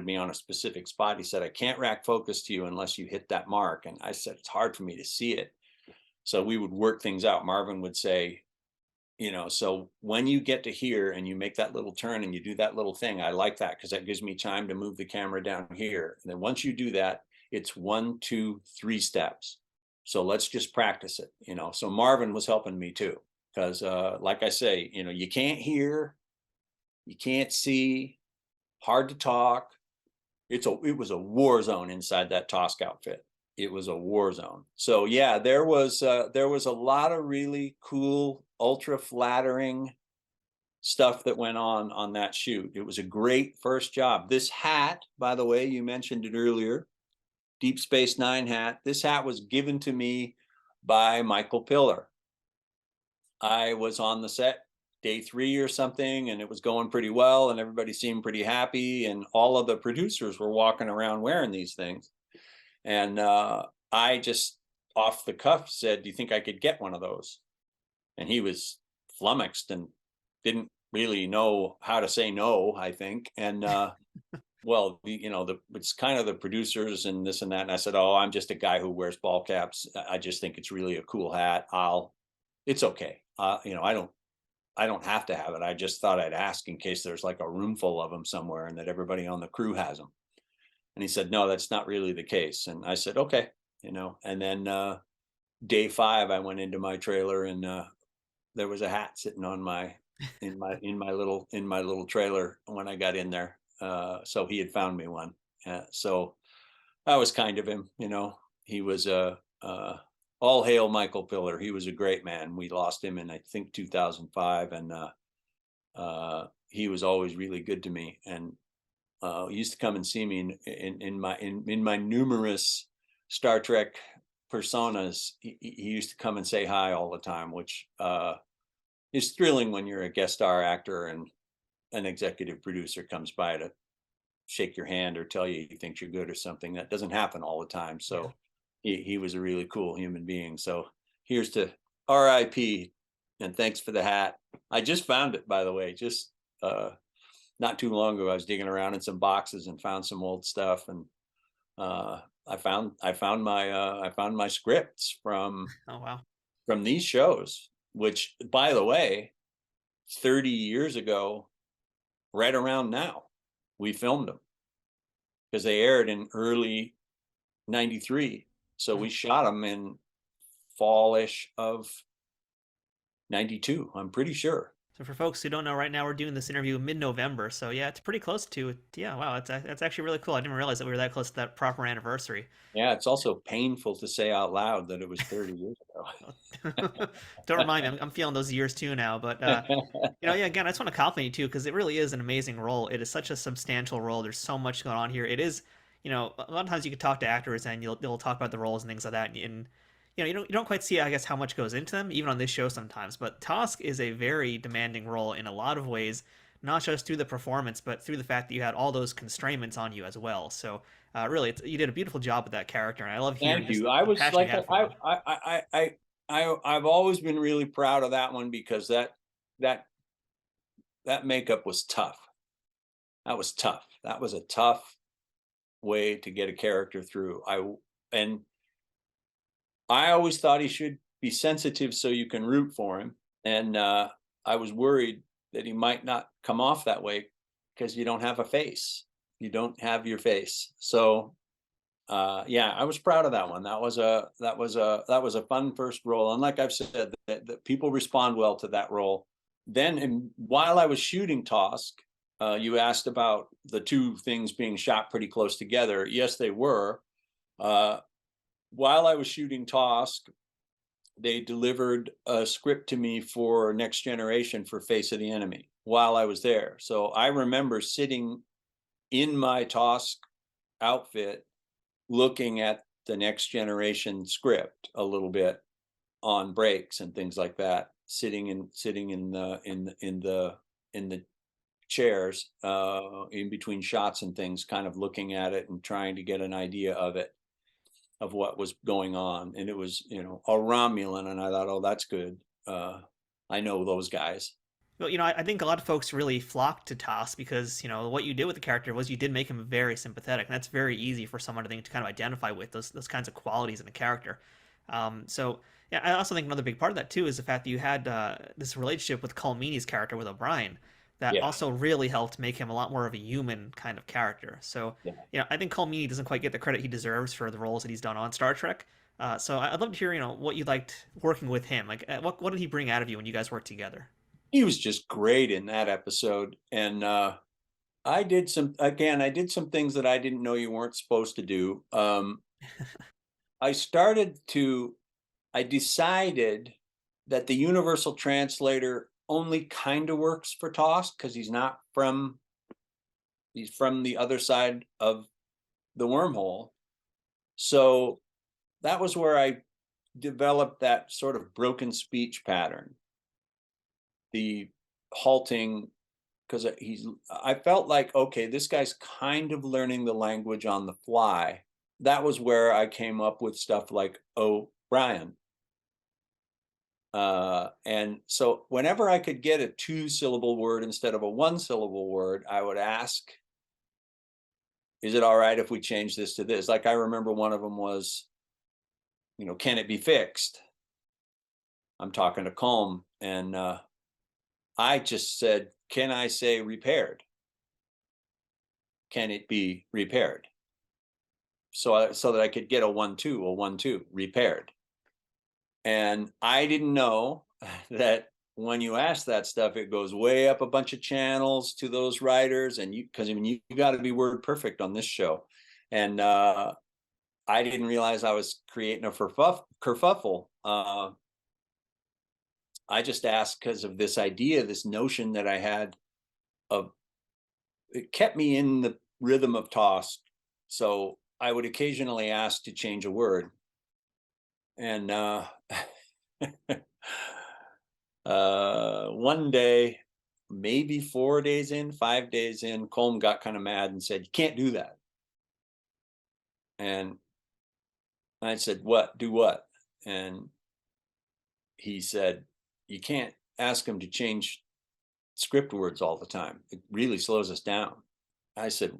me on a specific spot. He said, I can't rack focus to you unless you hit that mark. And I said, it's hard for me to see it. So we would work things out. Marvin would say, so when you get to here and you make that little turn and you do that little thing, I like that because that gives me time to move the camera down here. And then once you do that, it's 1, 2, 3 steps. So let's just practice it, So Marvin was helping me too, because like I say, you can't hear, you can't see, hard to talk. It was a war zone inside that Tosk outfit. It was a war zone. So yeah, there was a lot of really cool, ultra flattering stuff that went on that shoot. It was a great first job. This hat, by the way, you mentioned it earlier, Deep Space Nine hat. This hat was given to me by Michael Piller. I was on the set day 3 or something, and it was going pretty well, and everybody seemed pretty happy, and all of the producers were walking around wearing these things. And I just off the cuff said, do you think I could get one of those? And he was flummoxed and didn't really know how to say no, I think. And well, it's kind of the producers and this and that. And I said, oh, I'm just a guy who wears ball caps. I just think it's really a cool hat. It's okay. I don't have to have it. I just thought I'd ask in case there's like a room full of them somewhere and that everybody on the crew has them. And he said, no, that's not really the case. And I said, okay, and then day 5, I went into my trailer, and there was a hat sitting on in my little trailer when I got in there. So he had found me one. So that was kind of him, he was all hail Michael Piller. He was a great man. We lost him in, I think, 2005. And he was always really good to me. And he used to come and see me in my numerous Star Trek personas. He used to come and say hi all the time, which is thrilling when you're a guest star actor and an executive producer comes by to shake your hand or tell you he thinks you're good or something. That doesn't happen all the time. So he was a really cool human being. So here's to RIP, and thanks for the hat. I just found it, by the way, just not too long ago. I was digging around in some boxes and found some old stuff, and I found my scripts from these shows, which, by the way, 30 years ago, right around now, we filmed them, because they aired in early 93. So we shot them in fallish of 92, I'm pretty sure. So for folks who don't know, right now we're doing this interview mid-November. So yeah, it's pretty close to, wow, that's actually really cool. I didn't realize that we were that close to that proper anniversary. Yeah, it's also painful to say out loud that it was 30 years ago. Don't remind me, I'm feeling those years too now. But again, I just want to compliment you too, because it really is an amazing role. It is such a substantial role. There's so much going on here. It is, a lot of times you can talk to actors and they'll talk about the roles and things like that, and you don't quite see, I guess, how much goes into them, even on this show sometimes. But Tosk is a very demanding role in a lot of ways, not just through the performance, but through the fact that you had all those constraints on you as well. So really, you did a beautiful job with that character, and I love hearing. Thank you. I was like, I've always been really proud of that one, because that makeup was tough. That was tough. That was a tough way to get a character through. I always thought he should be sensitive so you can root for him. And I was worried that he might not come off that way because you don't have a face. You don't have your face. So I was proud of that one. That was a fun first role. And like I've said, that people respond well to that role. Then while I was shooting Tosk, you asked about the two things being shot pretty close together. Yes, they were. While I was shooting Tosk, they delivered a script to me for Next Generation for Face of the Enemy while I was there. So I remember sitting in my Tosk outfit, looking at the Next Generation script a little bit on breaks and things like that, sitting in the chairs in between shots and things, kind of looking at it and trying to get an idea of what was going on. And it was, a Romulan, and I thought, oh, that's good. I know those guys. Well, I think a lot of folks really flocked to Tosk because, what you did with the character was you did make him very sympathetic, and that's very easy for someone to kind of identify with those kinds of qualities in the character. I also think another big part of that too is the fact that you had this relationship with Colm Meaney's character with O'Brien that also really helped make him a lot more of a human kind of character. So, I think Colm Meaney doesn't quite get the credit he deserves for the roles that he's done on Star Trek. So I'd love to hear, what you liked working with him. Like, what did he bring out of you when you guys worked together? He was just great in that episode. And I did some things that I didn't know you weren't supposed to do. I decided that the Universal Translator only kind of works for Tosk because he's from the other side of the wormhole. So that was where I developed that sort of broken speech pattern, the halting, because I felt like, okay, this guy's kind of learning the language on the fly. That was where I came up with stuff like O'Brien. And so whenever I could get a 2-syllable word instead of a 1-syllable word, I would ask, is it all right if we change this to this? Like, I remember one of them was, can it be fixed? I'm talking to Colm, and I just said, can I say repaired? Can it be repaired? so that I could get a 1-2 repaired. And I didn't know that when you ask that stuff, it goes way up a bunch of channels to those writers, and because you got to be word perfect on this show. And I didn't realize I was creating a kerfuffle. I just asked because of this idea, this notion that I had of, it kept me in the rhythm of Tosk. So I would occasionally ask to change a word. And one day, maybe 4 days in, 5 days in, Colm got kind of mad and said, "You can't do that." And I said, "What? Do what?" And he said, "You can't ask him to change script words all the time. It really slows us down." I said,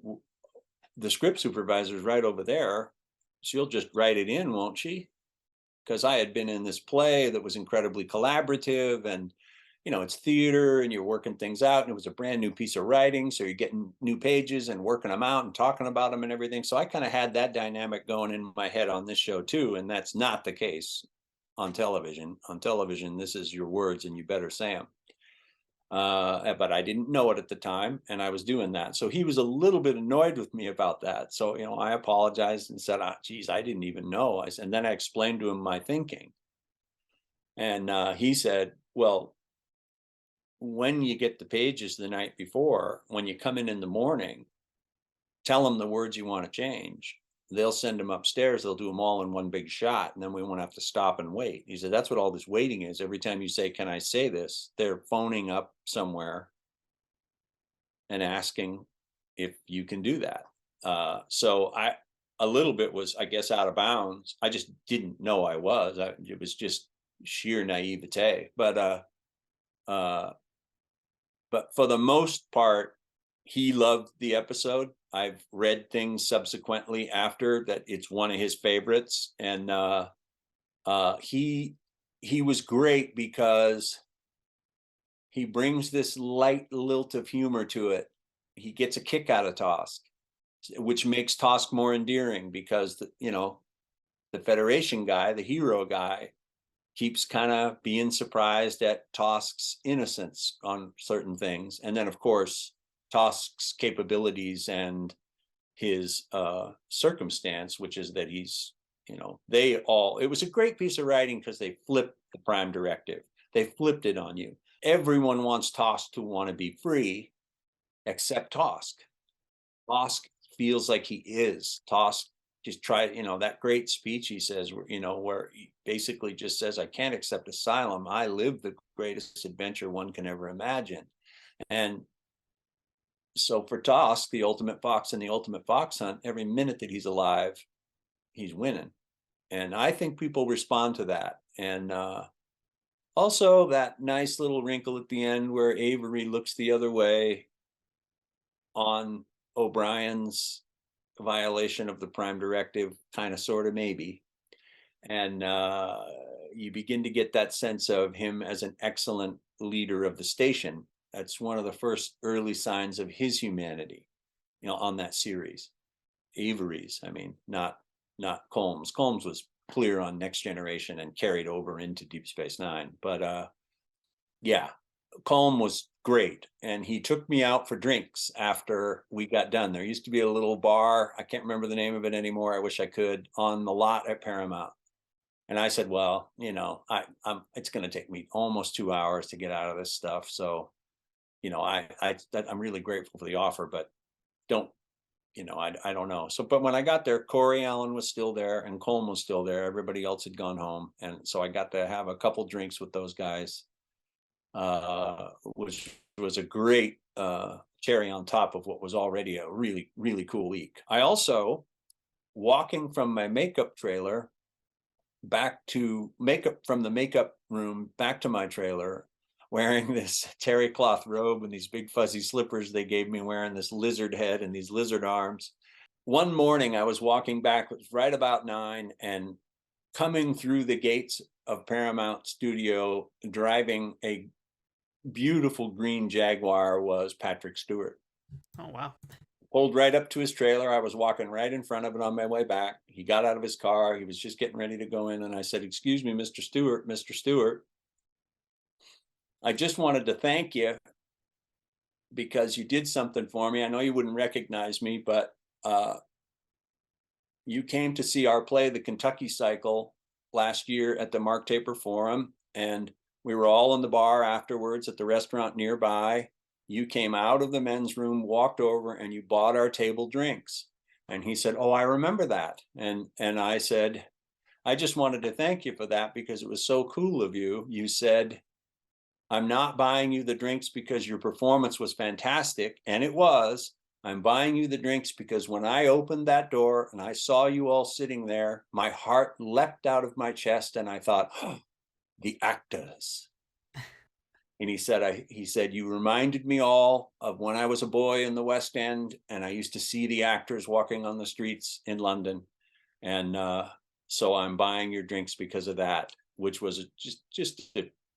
"The script supervisor's right over there. She'll just write it in, won't she?" Because I had been in this play that was incredibly collaborative, and it's theater and you're working things out, and it was a brand new piece of writing, so you're getting new pages and working them out and talking about them and everything. So I kind of had that dynamic going in my head on this show too, and that's not the case on television. On television, this is your words and you better say them. But I didn't know it at the time, and I was doing that. So he was a little bit annoyed with me about that. So, I apologized and said, geez, I didn't even know. And then I explained to him my thinking. And he said, "Well, when you get the pages the night before, when you come in the morning, tell them the words you want to change. They'll send them upstairs. They'll do them all in one big shot. And then we won't have to stop and wait." He said, "That's what all this waiting is. Every time you say, 'Can I say this?' they're phoning up somewhere and asking if you can do that." So a little bit was, I guess, out of bounds. I just didn't know I was. It was just sheer naivete. But for the most part, he loved the episode. I've read things subsequently after that it's one of his favorites, and he was great because he brings this light lilt of humor to it. He gets a kick out of Tosk, which makes Tosk more endearing, because the Federation guy, the hero guy, keeps kind of being surprised at Tosk's innocence on certain things. And then, of course, Tosk's capabilities and his circumstance, which is that he's, it was a great piece of writing because they flipped the Prime Directive. They flipped it on you. Everyone wants Tosk to want to be free, except Tosk. Tosk feels like he is. Tosk just that great speech he says, where he basically just says, "I can't accept asylum. I live the greatest adventure one can ever imagine." And so for Tosk, the ultimate fox and the ultimate fox hunt, every minute that he's alive, he's winning. And I think people respond to that. And also that nice little wrinkle at the end where Avery looks the other way on O'Brien's violation of the Prime Directive, kind of, sort of, maybe. And you begin to get that sense of him as an excellent leader of the station. That's one of the first early signs of his humanity, on that series. Avery's, I mean, not Colm's. Colm's was clear on Next Generation and carried over into Deep Space Nine. But yeah, Colm was great, and he took me out for drinks after we got done. There used to be a little bar, I can't remember the name of it anymore, I wish I could, on the lot at Paramount. And I said, "Well, it's going to take me almost 2 hours to get out of this stuff, so I'm really grateful for the offer, but I don't know." So, but when I got there, Corey Allen was still there and Colm was still there. Everybody else had gone home, and so I got to have a couple drinks with those guys, which was a great cherry on top of what was already a really, really cool week. I also, walking from my makeup trailer back to from the makeup room back to my trailer, wearing this terry cloth robe and these big fuzzy slippers they gave me, wearing this lizard head and these lizard arms. One morning I was walking back, it was right about 9, and coming through the gates of Paramount Studio, driving a beautiful green Jaguar, was Patrick Stewart. Oh, wow. pulled right up to his trailer. I was walking right in front of it on my way back. He got out of his car. He was just getting ready to go in. And I said, "Excuse me, Mr. Stewart, I just wanted to thank you because you did something for me. I know you wouldn't recognize me, but you came to see our play, The Kentucky Cycle, last year at the Mark Taper Forum. And we were all in the bar afterwards at the restaurant nearby. You came out of the men's room, walked over, and you bought our table drinks." And he said, "Oh, I remember that." And I said, "I just wanted to thank you for that because it was so cool of you. You said, I'm not buying you the drinks because your performance was fantastic." And it was. "I'm buying you the drinks because when I opened that door and I saw you all sitting there, my heart leapt out of my chest and I thought, oh, the actors." And he said, "You reminded me all of when I was a boy in the West End and I used to see the actors walking on the streets in London. And so I'm buying your drinks because of that," which was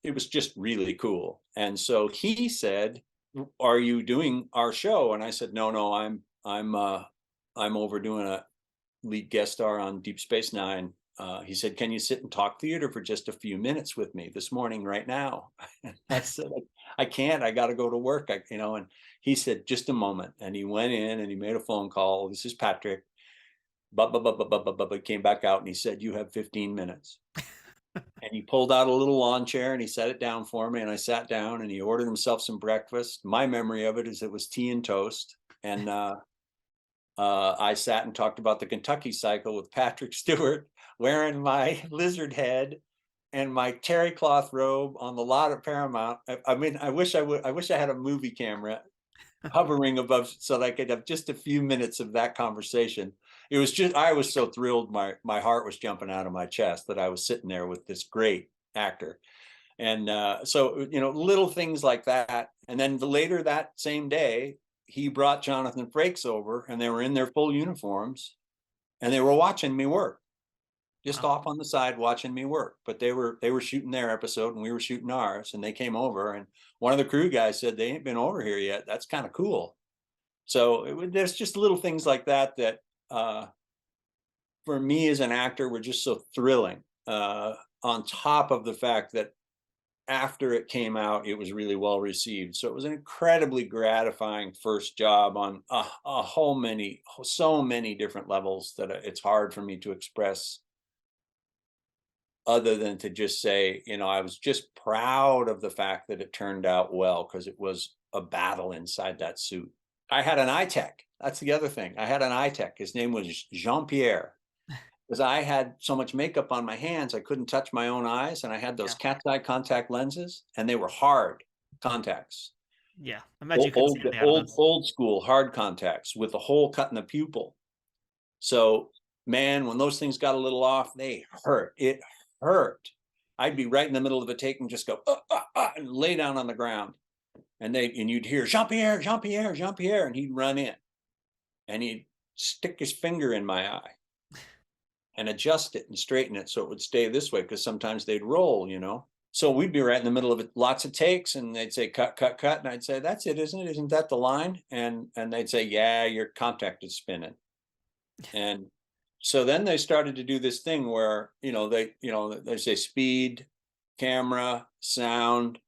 it was just really cool. And so he said, "Are you doing our show?" And I said, No, I'm over doing a lead guest star on Deep Space Nine." He said, "Can you sit and talk theater for just a few minutes with me this morning, right now?" I said, "I can't. I got to go to work." And he said, "Just a moment." And he went in and he made a phone call. "This is Patrick." Came back out and he said, "You have 15 minutes." And he pulled out a little lawn chair and he set it down for me. And I sat down and he ordered himself some breakfast. My memory of it is it was tea and toast. And I sat and talked about the Kentucky Cycle with Patrick Stewart, wearing my lizard head and my terry cloth robe on the lot at Paramount. I mean, I wish I had a movie camera hovering above so that I could have just a few minutes of that conversation. It was just, I was so thrilled. My heart was jumping out of my chest that I was sitting there with this great actor. And so, little things like that. And then later that same day, he brought Jonathan Frakes over and they were in their full uniforms and they were watching me work, just off on the side watching me work. But they were shooting their episode and we were shooting ours, and they came over and one of the crew guys said, "They ain't been over here yet. That's kind of cool." So there's just little things like that for me as an actor were just so thrilling, on top of the fact that after it came out, it was really well received. So it was an incredibly gratifying first job on so many different levels that it's hard for me to express other than to just say, I was just proud of the fact that it turned out well, because it was a battle inside that suit. I had an eye tech. That's the other thing. I had an eye tech. His name was Jean-Pierre. Because I had so much makeup on my hands, I couldn't touch my own eyes. And I had those cat's eye contact lenses, and they were hard contacts. Yeah, I imagine you couldn't see anything out of those. Old school hard contacts with a hole cut in the pupil. So, man, when those things got a little off, they hurt. It hurt. I'd be right in the middle of a take and just go, and lay down on the ground. And you'd hear, "Jean-Pierre, Jean-Pierre, Jean-Pierre," and he'd run in. And he'd stick his finger in my eye and adjust it and straighten it so it would stay this way, because sometimes they'd roll, So we'd be right in the middle of it, lots of takes, and they'd say, "Cut, cut, cut." And I'd say, "That's it, isn't it? Isn't that the line?" And they'd say, "Yeah, your contact is spinning." And so then they started to do this thing where, they say speed, camera, sound,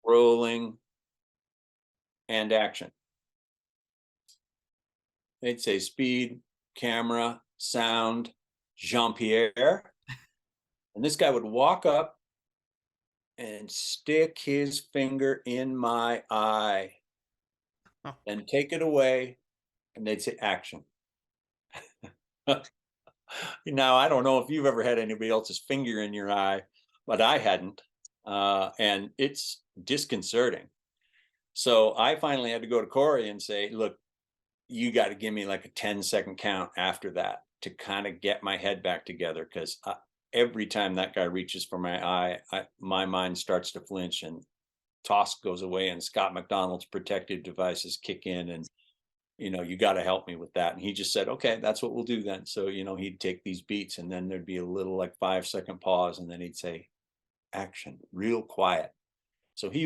rolling, and action. They'd say speed, camera, sound, Jean-Pierre. And this guy would walk up and stick his finger in my eye and take it away. And they'd say action. Now, I don't know if you've ever had anybody else's finger in your eye, but I hadn't. And it's disconcerting. So I finally had to go to Corey and say, "Look, you got to give me like a 10-second count after that to kind of get my head back together, because every time that guy reaches for my eye, my mind starts to flinch and Tosk goes away and Scott MacDonald's protective devices kick in, and you got to help me with that." And he just said, "Okay, that's what we'll do then." So he'd take these beats and then there'd be a little like 5-second pause, and then he'd say action, real quiet. So he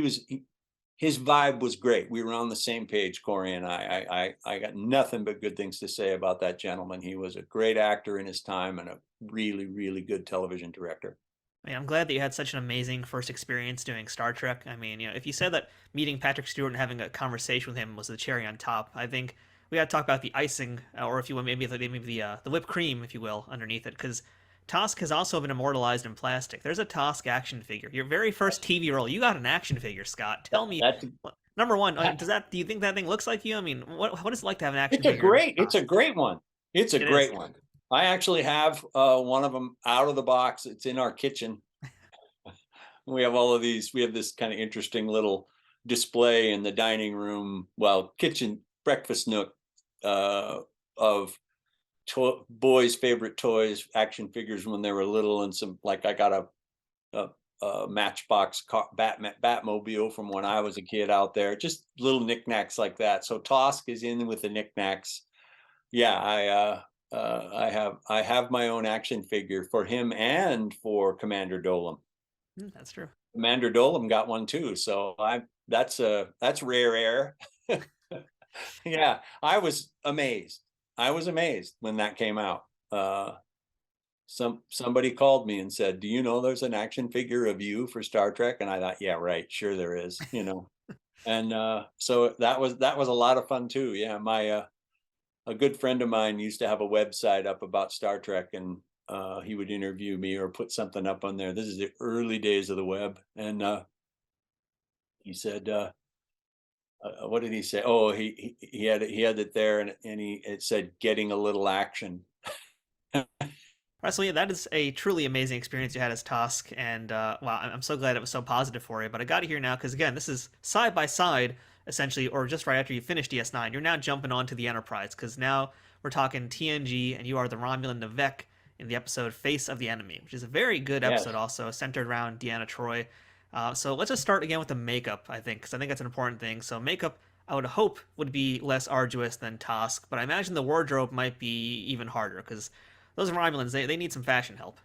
his vibe was great. We were on the same page, Corey and I got nothing but good things to say about that gentleman. He was a great actor in his time and a really, really good television director. I mean, I'm glad that you had such an amazing first experience doing Star Trek. I mean, if you said that meeting Patrick Stewart and having a conversation with him was the cherry on top, I think we got to talk about the icing, or if you will, maybe the whipped cream, if you will, underneath it, because Tosk has also been immortalized in plastic. There's a Tosk action figure. Your very first TV role, you got an action figure, Scott. Tell me, number one, do you think that thing looks like you? I mean, what is it like to have an action figure? It's a great one. It's a great one. I actually have one of them out of the box. It's in our kitchen. We have all of these. We have this kind of interesting little display in the dining room, kitchen breakfast nook of boys' favorite toys, action figures when they were little, and some, like, I got a Matchbox Batmobile from when I was a kid out there. Just little knickknacks like that. So Tosk is in with the knickknacks. Yeah, I have my own action figure for him and for Commander Dolam. That's true. Commander Dolam got one too, so that's rare air. Yeah, I was amazed. When that came out. Somebody called me and said, "Do you know there's an action figure of you for Star Trek?" And I thought, yeah, right, sure there is, And so that was a lot of fun too. Yeah, a good friend of mine used to have a website up about Star Trek, and he would interview me or put something up on there. This is the early days of the web, and he said, what did he say? Oh, he had it there, and it said, "Getting a little action." Right, so yeah, that is a truly amazing experience you had as Tosk, and wow, I'm so glad it was so positive for you. But I got to hear now, because again, this is side by side, essentially, or just right after you finish DS9, you're now jumping onto the Enterprise, because now we're talking TNG, and you are the Romulan Nivek in the episode Face of the Enemy, which is a very good episode, also centered around Deanna Troi. So let's just start again with the makeup, I think, because I think that's an important thing. So makeup, I would hope, would be less arduous than Tosk, but I imagine the wardrobe might be even harder, because those Romulans, they need some fashion help.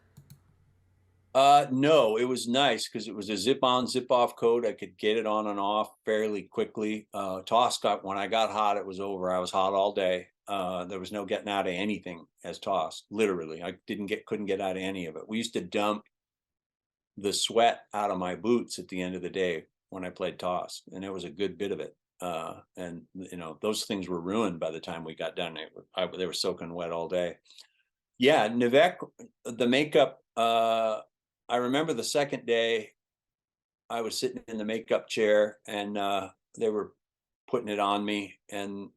No, it was nice because it was a zip-on, zip-off coat. I could get it on and off fairly quickly. Tosk, when I got hot, it was over. I was hot all day. There was no getting out of anything as Tosk. Literally, I couldn't get out of any of it. We used to dump the sweat out of my boots at the end of the day when I played Tosk, and it was a good bit of it. And those things were ruined by the time we got done. They were soaking wet all day. Yeah, Nivek, the makeup. I remember the second day, I was sitting in the makeup chair, and they were putting it on me, and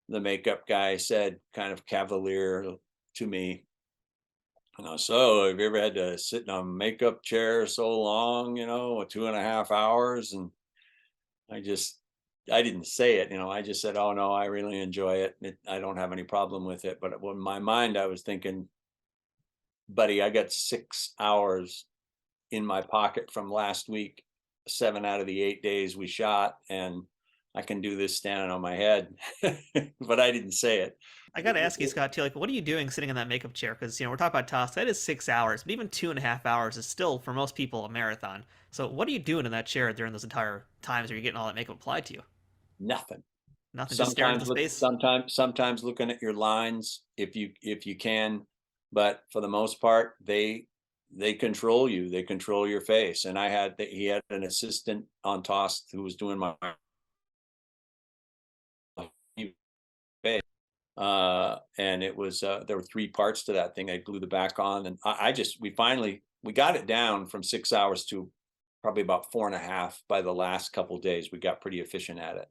the makeup guy said, kind of cavalier to me, "So have you ever had to sit in a makeup chair so long, 2.5 hours?" And I didn't say it, I just said, "Oh no, I really enjoy it. I don't have any problem with it." But in my mind, I was thinking, buddy, I got 6 hours in my pocket from last week, 7 out of the 8 days we shot, and I can do this standing on my head. But I didn't say it. I got to ask you, Scott, too, like, what are you doing sitting in that makeup chair? Because, we're talking about Tosk, that is 6 hours, but even 2.5 hours is still, for most people, a marathon. So what are you doing in that chair during those entire times where you're getting all that makeup applied to you? Nothing. Just staring at the space? Sometimes looking at your lines if you can, but for the most part, they control you. They control your face. And he had an assistant on Tosk who was doing my face. And it was there were 3 parts to that thing. I glued the back on, and we got it down from 6 hours to probably about 4.5 by the last couple of days. We got pretty efficient at it.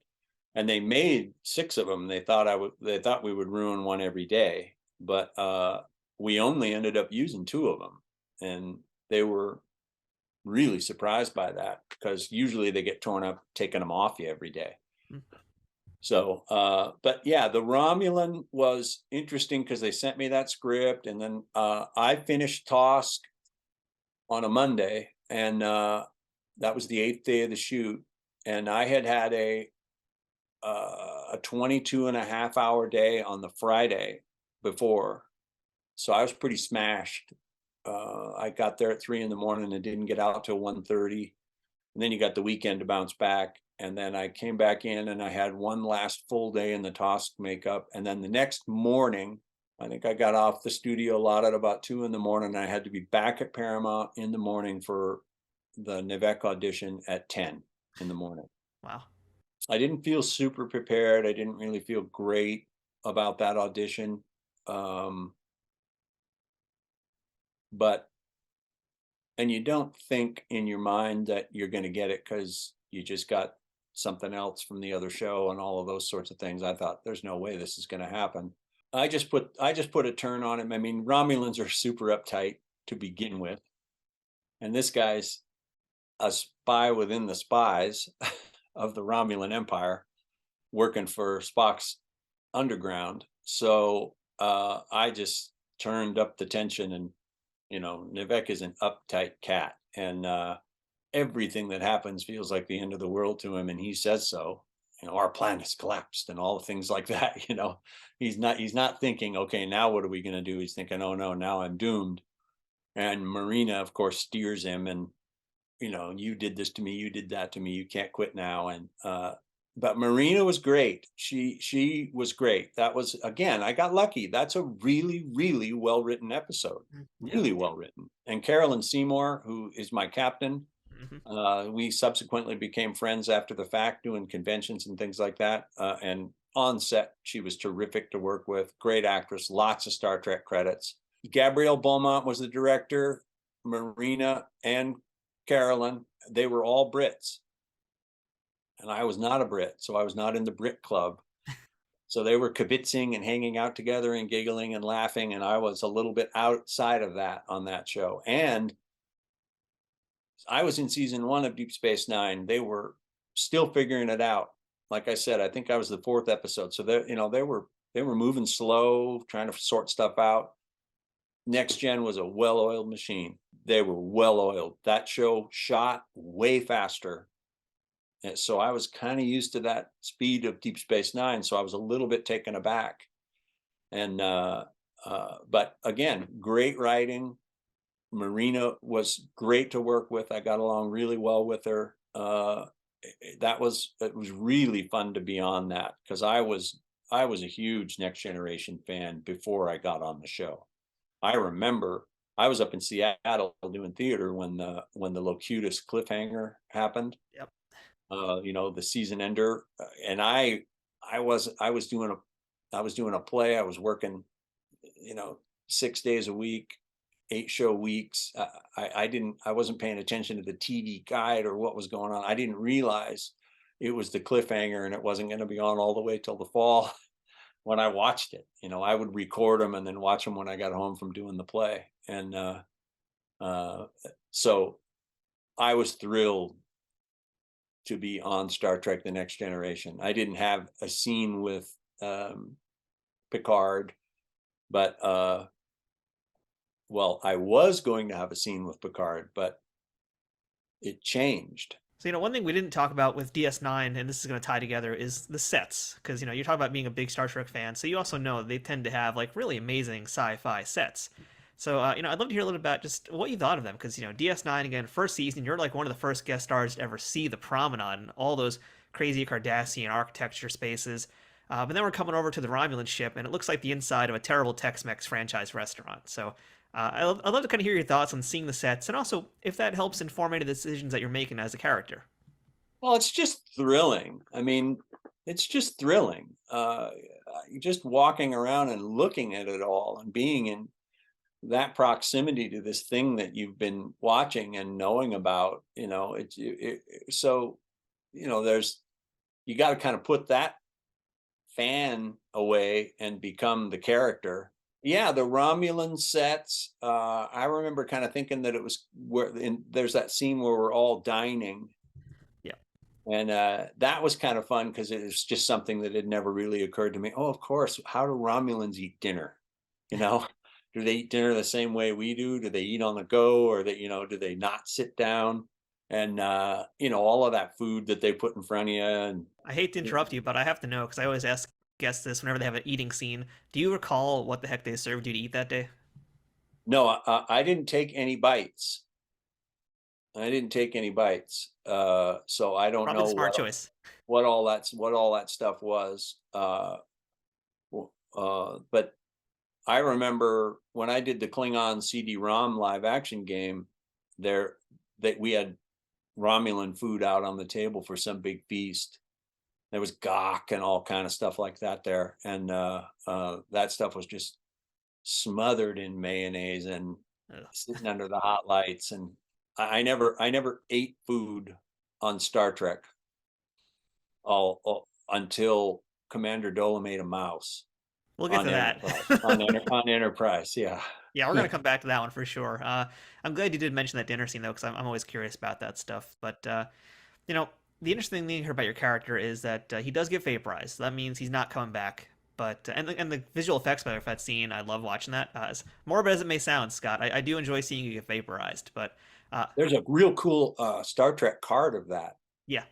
And they made 6 of them. They thought we would ruin one every day, but we only ended up using 2 of them, and they were really surprised by that, because usually they get torn up taking them off you every day. So, but yeah, the Romulan was interesting because they sent me that script, and then I finished Tosk on a Monday, and that was the 8th day of the shoot, and I had a 22.5 hour day on the Friday before, so I was pretty smashed. I got there at 3 a.m. and didn't get out till 1:30, and then you got the weekend to bounce back. And then I came back in and I had one last full day in the Tosk makeup. And then the next morning, I think I got off the studio lot at about 2 a.m. And I had to be back at Paramount in the morning for the Nevek audition at 10 in the morning. Wow. I didn't feel super prepared. I didn't really feel great about that audition. But, and you don't think in your mind that you're going to get it because you just got something else from the other show and all of those sorts of things. I thought there's no way this is going to happen. I just put a turn on him. I mean, Romulans are super uptight to begin with. And this guy's a spy within the spies of the Romulan Empire working for Spock's underground. So I just turned up the tension, and Nevek is an uptight cat, and everything that happens feels like the end of the world to him, and he says so. Our planet's collapsed and all the things like that. He's not thinking, okay, now what are we going to do? He's thinking, oh no, now I'm doomed. And Marina, of course, steers him, and you did this to me, you did that to me, you can't quit now. And but Marina was great. She was great. That was, again, I got lucky. That's a really, really well-written episode. Really well written. And Carolyn Seymour, who is my captain, we subsequently became friends after the fact, doing conventions and things like that. And on set, she was terrific to work with. Great actress, lots of Star Trek credits. Gabrielle Beaumont was the director. Marina and Carolyn, they were all Brits. And I was not a Brit, so I was not in the Brit club. So they were kibitzing and hanging out together and giggling and laughing. And I was a little bit outside of that on that show. And I was in season 1 of Deep Space Nine. They were still figuring it out. Like I said, I think I was the 4th episode. So they were moving slow, trying to sort stuff out. Next Gen was a well-oiled machine. They were well-oiled. That show shot way faster. And so I was kind of used to that speed of Deep Space Nine. So I was a little bit taken aback. And but again, great writing. Marina was great to work with. I got along really well with her. It was really fun to be on that, because I was a huge Next Generation fan before I got on the show. I remember I was up in Seattle doing theater when the Locutus cliffhanger happened. Yep. The season ender, and I was doing a play. I was working, 6 days a week, 8 show weeks. I wasn't paying attention to the TV guide or what was going on. I didn't realize it was the cliffhanger and it wasn't going to be on all the way till the fall. When I watched it, I would record them and then watch them when I got home from doing the play. And so I was thrilled to be on Star Trek: The Next Generation. I didn't have a scene with Picard, but I was going to have a scene with Picard, but it changed. So, one thing we didn't talk about with DS9, and this is going to tie together, is the sets. Because, you're talking about being a big Star Trek fan, so you also know they tend to have, really amazing sci-fi sets. So, I'd love to hear a little bit about just what you thought of them. Because, DS9, again, first season, you're one of the first guest stars to ever see the Promenade and all those crazy Cardassian architecture spaces. But then we're coming over to the Romulan ship, and it looks like the inside of a terrible Tex-Mex franchise restaurant. So, I'd love to kind of hear your thoughts on seeing the sets, and also if that helps inform any of the decisions that you're making as a character. Well, it's just thrilling. I mean, it's just thrilling. Just walking around and looking at it all and being in that proximity to this thing that you've been watching and knowing about. So you got to kind of put that fan away and become the character. Yeah, the Romulan sets. I remember kind of thinking that it was there's that scene where we're all dining. Yeah. And that was kind of fun because it was just something that had never really occurred to me. Oh, of course. How do Romulans eat dinner? Do they eat dinner the same way we do? Do they eat on the go, or do they not sit down? And all of that food that they put in front of you. And I hate to interrupt you, but I have to know, because I always ask guests this whenever they have an eating scene. Do you recall what the heck they served you to eat that day? No, I didn't take any bites. I didn't take any bites. So I don't Probably the know smart choice. what all that stuff was. But I remember when I did the Klingon CD-ROM live action game, there that we had Romulan food out on the table for some big feast. There was gawk and all kind of stuff like that there, and that stuff was just smothered in mayonnaise and Ugh. sitting under the hot lights. And I never ate food on Star Trek all until Commander Dola made a mouse We'll get on to Enterprise. that. On Enterprise, yeah. Yeah, we're gonna come back to that one for sure. I'm glad you did mention that dinner scene though, because I'm always curious about that stuff. But you know, the interesting thing here about your character is that he does get vaporized. That means he's not coming back. But and the visual effects by that scene, I love watching that. As morbid as it may sound, Scott, I do enjoy seeing you get vaporized. But There's a real cool Star Trek card of that yeah,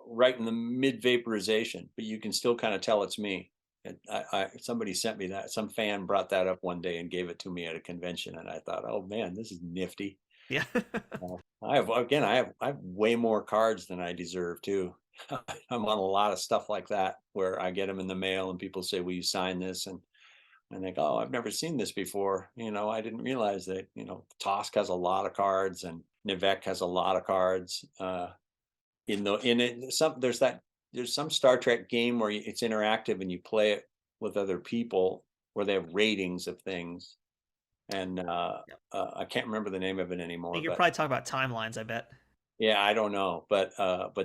right in the mid vaporization, but you can still kind of tell it's me. And somebody sent me that. Some fan brought that up one day and gave it to me at a convention, and I thought, oh man, this is nifty. yeah. I have way more cards than I deserve too. I'm on a lot of stuff like that where I get them in the mail and people say, will you sign this? And I think, oh, I've never seen this before. I didn't realize that, Tosk has a lot of cards and Nivek has a lot of cards. There's some Star Trek game where it's interactive and you play it with other people where they have ratings of things. And I can't remember the name of it I anymore. think you're But probably talking about timelines. I bet. yeah, I don't know, but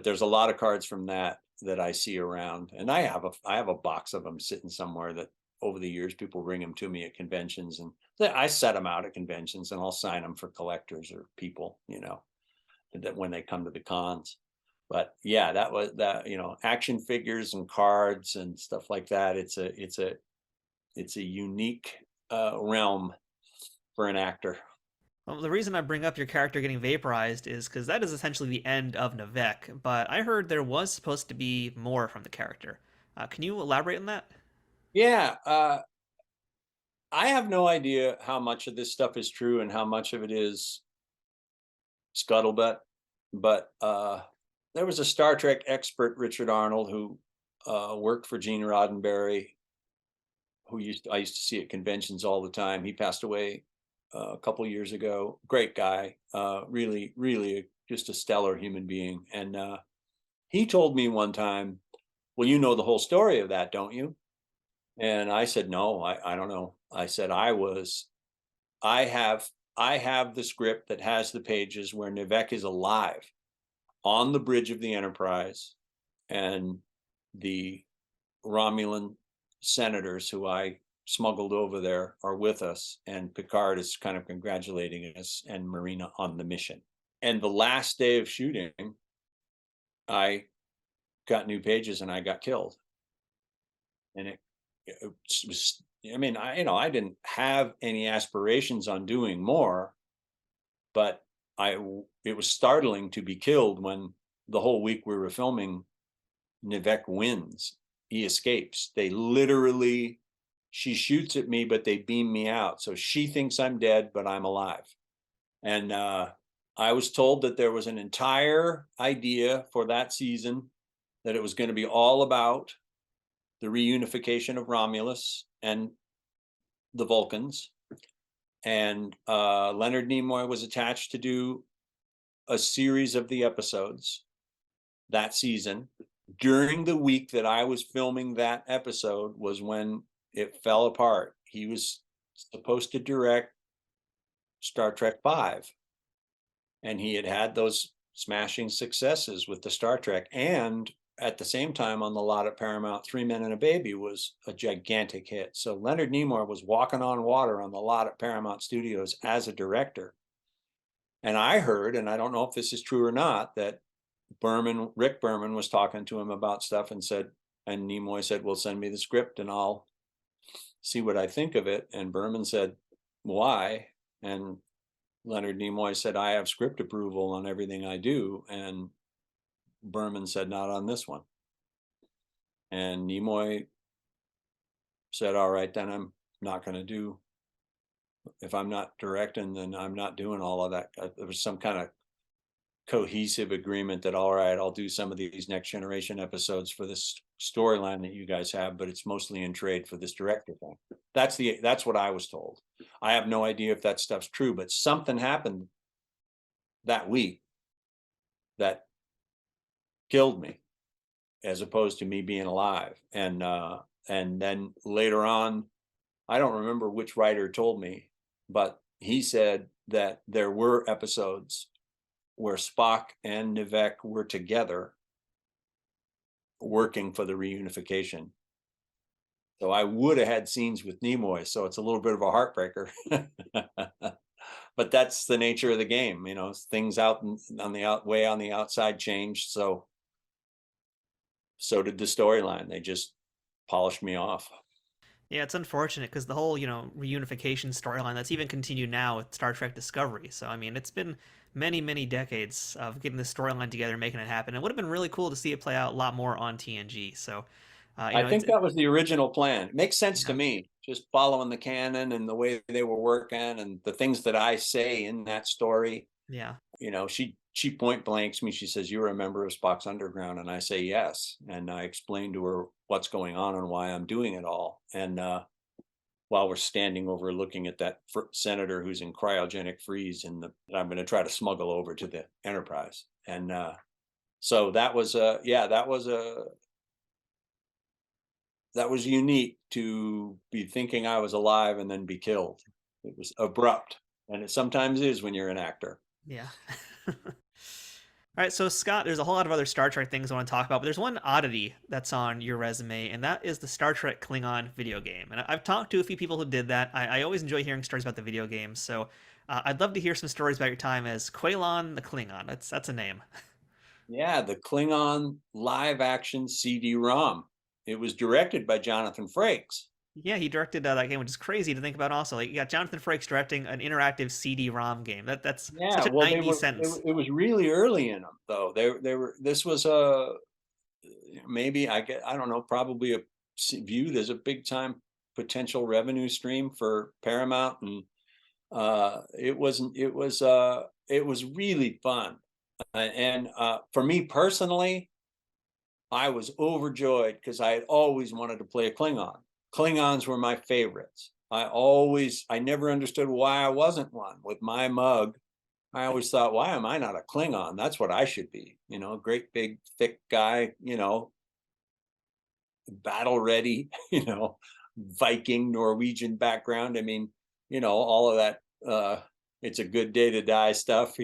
there's a lot of cards from that I see around, and I have a box of them sitting somewhere that over the years people bring them to me at conventions, and I set them out at conventions, and I'll sign them for collectors or people, that when they come to the cons. But yeah, that was that, action figures and cards and stuff like that. It's a unique realm for an actor. Well, the reason I bring up your character getting vaporized is because that is essentially the end of Nivek, but I heard there was supposed to be more from the character. Can you elaborate on that? Yeah, I have no idea how much of this stuff is true and how much of it is scuttlebutt, but there was a Star Trek expert, Richard Arnold, who worked for Gene Roddenberry, I used to see at conventions all the time. He passed away a couple years ago. Great guy, really, really just a stellar human being. And he told me one time, well, you know the whole story of that, don't you? And I said, no, I don't know. I said, I have the script that has the pages where Nivek is alive on the bridge of the Enterprise, and the Romulan senators who I smuggled over there are with us, and Picard is kind of congratulating us and Marina on the mission. And the last day of shooting, I got new pages and I got killed. And it was, I mean, I didn't have any aspirations on doing more, but it was startling to be killed when the whole week we were filming, Nivek wins. He escapes. She shoots at me, but they beam me out. So she thinks I'm dead, but I'm alive. And I was told that there was an entire idea for that season, that it was going to be all about the reunification of Romulus and the Vulcans. And Leonard Nimoy was attached to do a series of the episodes that season. During the week that I was filming that episode was when it fell apart. He was supposed to direct Star Trek V, and he had those smashing successes with the Star Trek. And at the same time, on the lot at Paramount, 3 Men and a Baby was a gigantic hit. So Leonard Nimoy was walking on water on the lot at Paramount Studios as a director. And I heard, and I don't know if this is true or not, that Rick Berman was talking to him about stuff and Nimoy said, well, send me the script and I'll see what I think of it. And Berman said, why? And Leonard Nimoy said, I have script approval on everything I do. And Berman said, not on this one. And Nimoy said, all right, then I'm not going to do if I'm not directing, then I'm not doing all of that. There was some kind of cohesive agreement that, all right, I'll do some of these Next Generation episodes for this storyline that you guys have, but it's mostly in trade for this director thing. That's what I was told. I have no idea if that stuff's true, but something happened that week that killed me, as opposed to me being alive. And then later on, I don't remember which writer told me, but he said that there were episodes where Spock and Nivek were together working for the reunification. So I would have had scenes with Nimoy, so it's a little bit of a heartbreaker. But that's the nature of the game, things out on the outside changed. So did the storyline. They just polished me off. Yeah, it's unfortunate because the whole, reunification storyline that's even continued now with Star Trek Discovery. So, I mean, it's been many, many decades of getting this storyline together and making it happen. It would have been really cool to see it play out a lot more on TNG. So, I think that was the original plan. It makes sense to me, just following the canon and the way they were working and the things that I say in that story. Yeah. She point blanks me. She says, "You're a member of Spock's Underground," and I say yes. And I explain to her what's going on and why I'm doing it all. And while we're standing overlooking at that senator who's in cryogenic freeze, and I'm going to try to smuggle over to the Enterprise. And so that was that was unique, to be thinking I was alive and then be killed. It was abrupt, and it sometimes is when you're an actor. Yeah. All right, so Scott, there's a whole lot of other Star Trek things I want to talk about, but there's one oddity that's on your resume, and that is the Star Trek Klingon video game. And I've talked to a few people who did that. I always enjoy hearing stories about the video games, so I'd love to hear some stories about your time as Quaylon the Klingon. That's a name. Yeah, the Klingon live-action CD-ROM. It was directed by Jonathan Frakes. Yeah, he directed that game, which is crazy to think about. Also, you got Jonathan Frakes directing an interactive CD-ROM game. That's such a 90s sentence. It was really early in them, though. They were. This was maybe I don't know, probably viewed as a big time potential revenue stream for Paramount, and it was really fun. And for me personally, I was overjoyed because I had always wanted to play a Klingon. Klingons were my favorites. I never understood why I wasn't one. With my mug, I always thought, why am I not a Klingon? That's what I should be. Great big thick guy, battle ready, Viking, Norwegian background. I mean, all of that, it's a good day to die stuff,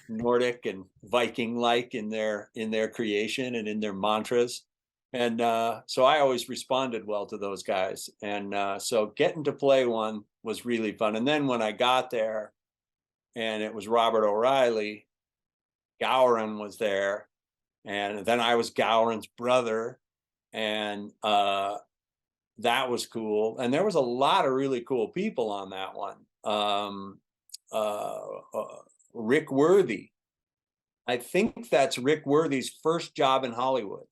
Nordic and Viking like in their creation and in their mantras. And so I always responded well to those guys. And so getting to play one was really fun. And then when I got there and it was Robert O'Reilly, Gowron was there. And then I was Gowron's brother. And that was cool. And there was a lot of really cool people on that one. Rick Worthy. I think that's Rick Worthy's first job in Hollywood.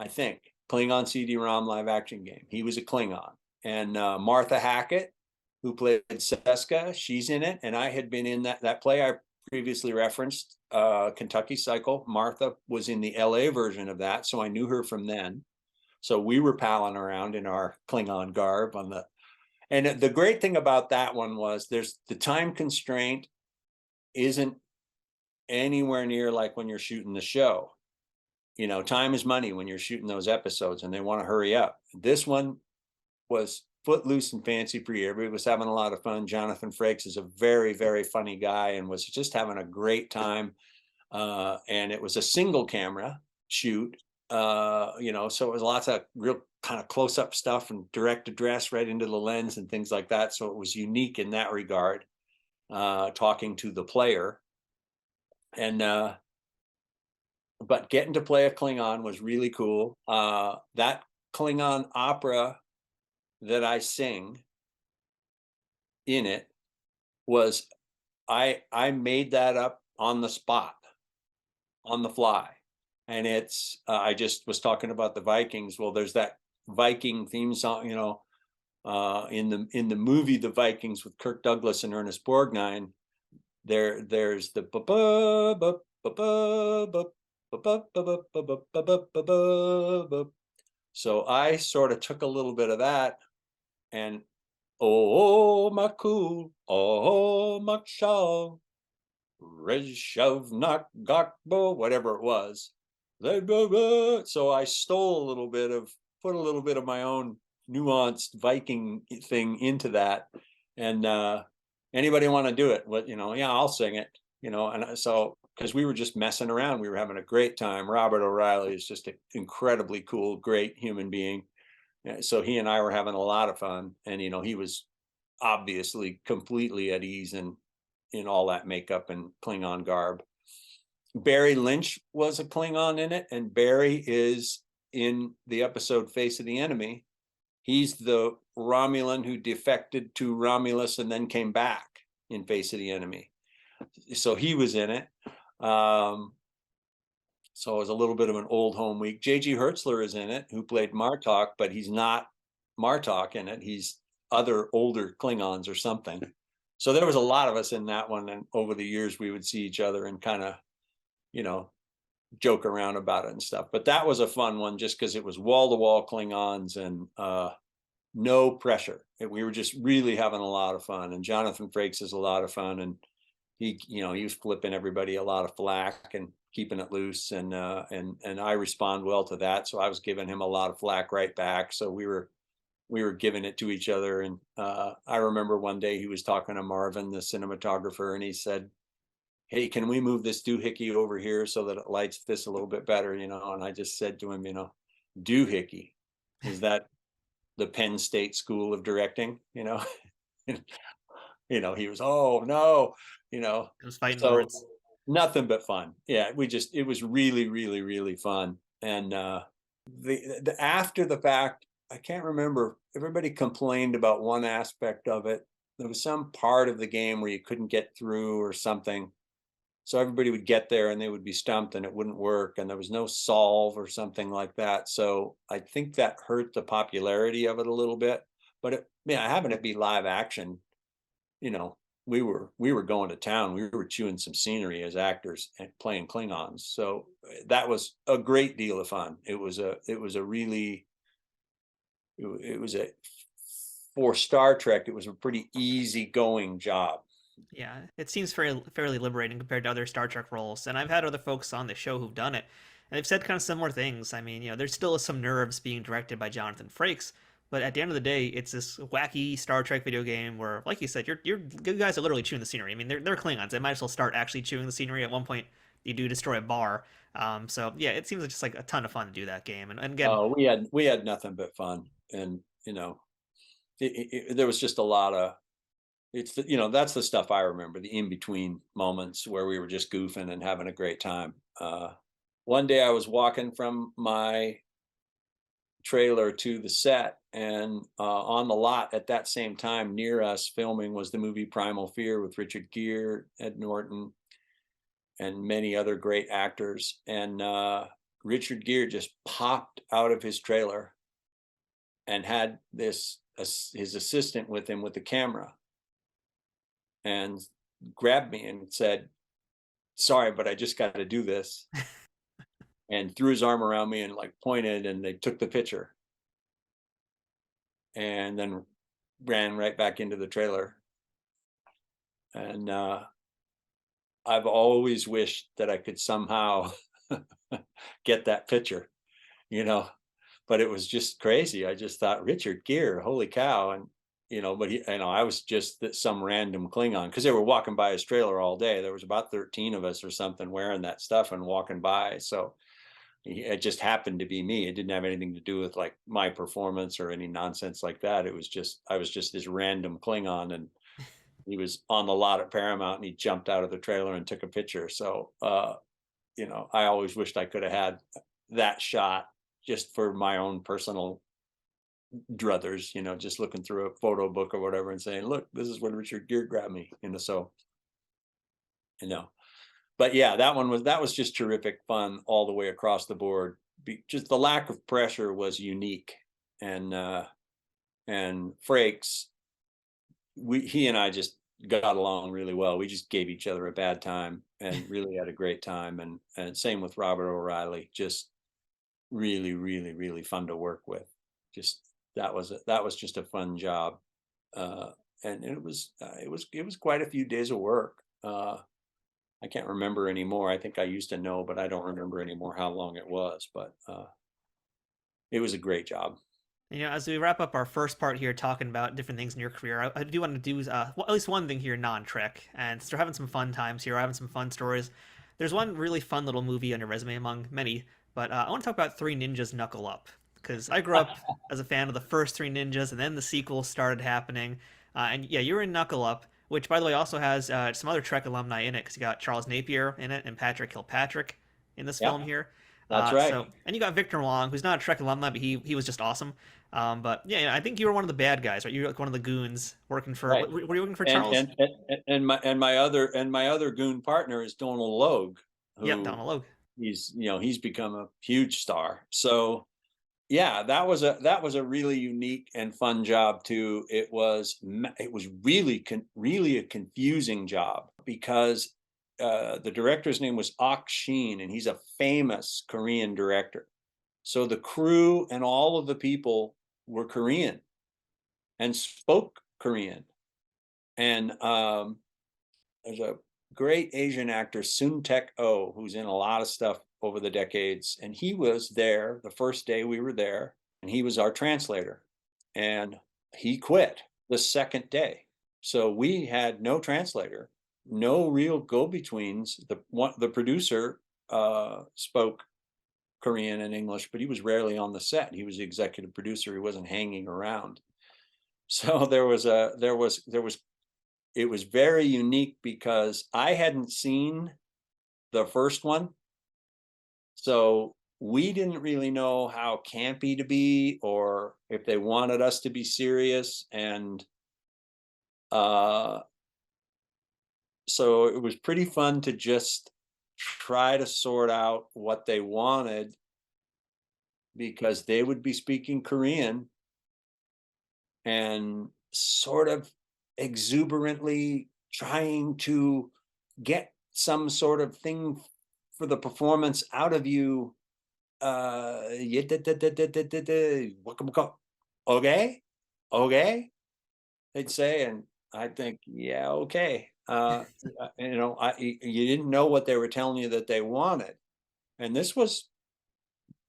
I think Klingon CD-ROM live action game. He was a Klingon. And Martha Hackett, who played Seska, she's in it. And I had been in that play I previously referenced, Kentucky Cycle. Martha was in the LA version of that, so I knew her from then. So we were palling around in our Klingon garb and the great thing about that one was there's the time constraint isn't anywhere near like when you're shooting the show. Time is money when you're shooting those episodes and they want to hurry up. This one was footloose and fancy free. Everybody was having a lot of fun. Jonathan Frakes is a very, very funny guy and was just having a great time. And it was a single camera shoot, so it was lots of real kind of close-up stuff and direct address right into the lens and things like that. So it was unique in that regard, talking to the player. And but getting to play a Klingon was really cool. That Klingon opera that I sing in it was, I made that up on the spot, on the fly. And it's, I just was talking about the Vikings. Well, there's that Viking theme song, In the movie The Vikings with Kirk Douglas and Ernest Borgnine, there's the so I sort of took a little bit of that and oh my cool, oh my shaw, Rezhavnak Gakbo, whatever it was. So I stole a little bit of, put a little bit of my own nuanced Viking thing into that. And anybody want to do it? What, yeah, I'll sing it, and so, because we were just messing around, we were having a great time. Robert O'Reilly is just an incredibly cool, great human being. So he and I were having a lot of fun, and he was obviously completely at ease in all that makeup and Klingon garb. Barry Lynch was a Klingon in it, and Barry is in the episode Face of the Enemy. He's the Romulan who defected to Romulus and then came back in Face of the Enemy. So he was in it. So it was a little bit of an old home week. J.G. Hertzler is in it, who played Martok, but he's not Martok in it. He's other older Klingons or something. So there was a lot of us in that one. And over the years, we would see each other and kind of, joke around about it and stuff. But that was a fun one just because it was wall-to-wall Klingons and no pressure. We were just really having a lot of fun. And Jonathan Frakes is a lot of fun. And he was flipping everybody a lot of flack and keeping it loose. And I respond well to that. So I was giving him a lot of flack right back. So we were giving it to each other. And I remember one day he was talking to Marvin, the cinematographer, and he said, "Hey, can we move this doohickey over here so that it lights this a little bit better?" And I just said to him, doohickey, is that the Penn State School of Directing? He was, oh no, It was fighting so words. nothing but fun. Yeah, it was really, really, really fun. And the after the fact, I can't remember, everybody complained about one aspect of it. There was some part of the game where you couldn't get through or something. So everybody would get there and they would be stumped and it wouldn't work. And there was no solve or something like that. So I think that hurt the popularity of it a little bit. But having it be live action, we were going to town. We were chewing some scenery as actors and playing Klingons. So that was a great deal of fun. For Star Trek, it was a pretty easygoing job. Yeah, it seems fairly liberating compared to other Star Trek roles. And I've had other folks on the show who've done it, and they've said kind of similar things. I mean, there still is some nerves being directed by Jonathan Frakes, but at the end of the day, it's this wacky Star Trek video game where, like you said, you guys are literally chewing the scenery. I mean, they're Klingons. They might as well start actually chewing the scenery. At one point, you do destroy a bar. So yeah, it seems like just like a ton of fun to do that game. And again, we had nothing but fun, and there was just a lot of. That's the stuff I remember, the in-between moments where we were just goofing and having a great time. One day I was walking from my trailer to the set, and on the lot at that same time near us filming was the movie Primal Fear with Richard Gere, Ed Norton, and many other great actors. And Richard Gere just popped out of his trailer and had his assistant with him with the camera, and grabbed me and said, "Sorry, but I just got to do this." And threw his arm around me and pointed, and they took the picture and then ran right back into the trailer. And I've always wished that I could somehow get that picture, but it was just crazy. I just thought, Richard Gere, holy cow. And but I was just some random Klingon, because they were walking by his trailer all day. There was about 13 of us or something wearing that stuff and walking by. So it just happened to be me. It didn't have anything to do with my performance or any nonsense like that. I was just this random Klingon, and he was on the lot at Paramount, and he jumped out of the trailer and took a picture. So, I always wished I could have had that shot just for my own personal druthers, just looking through a photo book or whatever and saying, "Look, this is what Richard Gere grabbed me," so, but yeah, that was just terrific fun all the way across the board. Just the lack of pressure was unique. And and Frakes, he and I just got along really well. We just gave each other a bad time and really had a great time. And same with Robert O'Reilly, just really, really, really fun to work with. Just that was just a fun job. And it was quite a few days of work. I can't remember anymore. I think I used to know, but I don't remember anymore how long it was. But it was a great job. As we wrap up our first part here talking about different things in your career, I do want to do at least one thing here non-Trek, and since we're having some fun times here, we're having some fun stories. There's one really fun little movie on your resume among many, but I want to talk about Three Ninjas Knuckle Up, because I grew up as a fan of the first Three Ninjas, and then the sequel started happening. And yeah, you were in Knuckle Up, which, by the way, also has some other Trek alumni in it, because you got Charles Napier in it and Patrick Kilpatrick in this film here. That's right. And you got Victor Long, who's not a Trek alumni, but he was just awesome. But yeah, I think you were one of the bad guys, right? You were like one of the goons working for. Right. Were you working for Charles? And my other goon partner is Donald Logue. Yep, Donald Logue. He's become a huge star. So yeah, that was a really unique and fun job too. It was really a confusing job because the director's name was Ok Shin, and he's a famous Korean director. So the crew and all of the people were Korean and spoke Korean. And there's a great Asian actor, Soon Taek Oh, who's in a lot of stuff over the decades. And he was there the first day we were there, and he was our translator. And he quit the second day. So we had no translator, no real go-betweens. The producer spoke Korean and English, but he was rarely on the set. He was the executive producer. He wasn't hanging around. So it was very unique because I hadn't seen the first one. So we didn't really know how campy to be or if they wanted us to be serious. And so it was pretty fun to just try to sort out what they wanted, because they would be speaking Korean and sort of exuberantly trying to get some sort of thing for the performance out of you. Okay, they'd say, and I'd think, yeah, okay. You didn't know what they were telling you that they wanted. And this was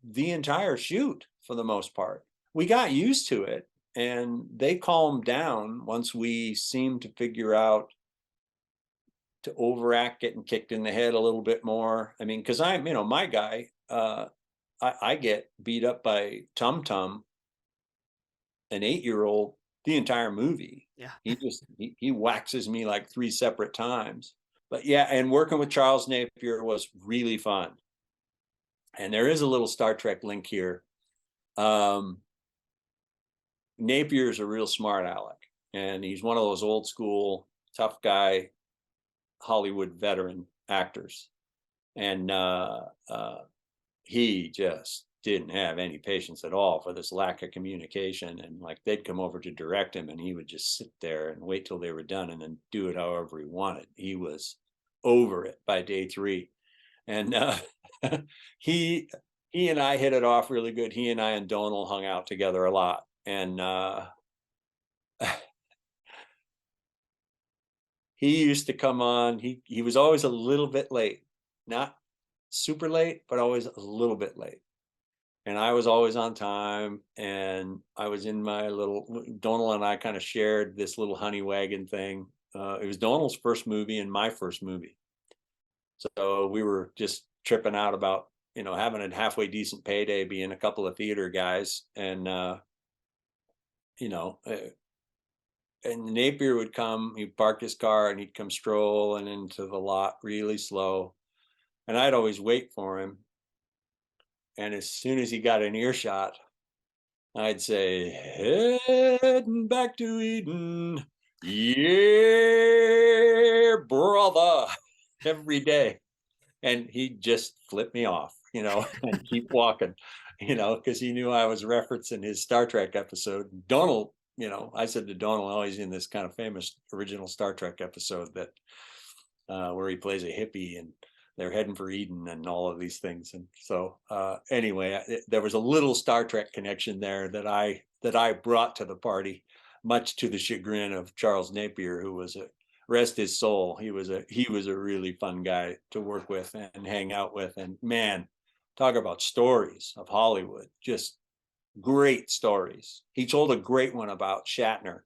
the entire shoot for the most part. We got used to it, and they calmed down once we seemed to figure out to overact getting kicked in the head a little bit more. I mean, because I'm, my guy, I get beat up by Tum Tum, an 8-year-old, the entire movie. Yeah. He waxes me like 3 separate times. But yeah, and working with Charles Napier was really fun. And there is a little Star Trek link here. Napier's a real smart aleck, and he's one of those old school tough guy Hollywood veteran actors. And he just didn't have any patience at all for this lack of communication. And like, they'd come over to direct him, and he would just sit there and wait till they were done and then do it however he wanted. He was over it by day 3. And he and I hit it off really good. He and I and Donald hung out together a lot. And he used to come on. He was always a little bit late, not super late, but always a little bit late. And I was always on time, and I was in my little, Donald and I kind of shared this little honey wagon thing. It was Donald's first movie and my first movie. So we were just tripping out about, having a halfway decent payday, being a couple of theater guys. And, and Napier would come, he'd park his car, and he'd come strolling into the lot really slow. And I'd always wait for him. And as soon as he got an earshot, I'd say, heading back to Eden. Yeah, brother, every day. And he'd just flip me off, and keep walking, because he knew I was referencing his Star Trek episode. Donald I said to Donald, oh, he's in this kind of famous original Star Trek episode that where he plays a hippie and they're heading for Eden and all of these things. And so anyway, there was a little Star Trek connection there that I brought to the party, much to the chagrin of Charles Napier, who was rest his soul. He was a really fun guy to work with and hang out with. And man, talk about stories of Hollywood, just great stories. He told a great one about Shatner,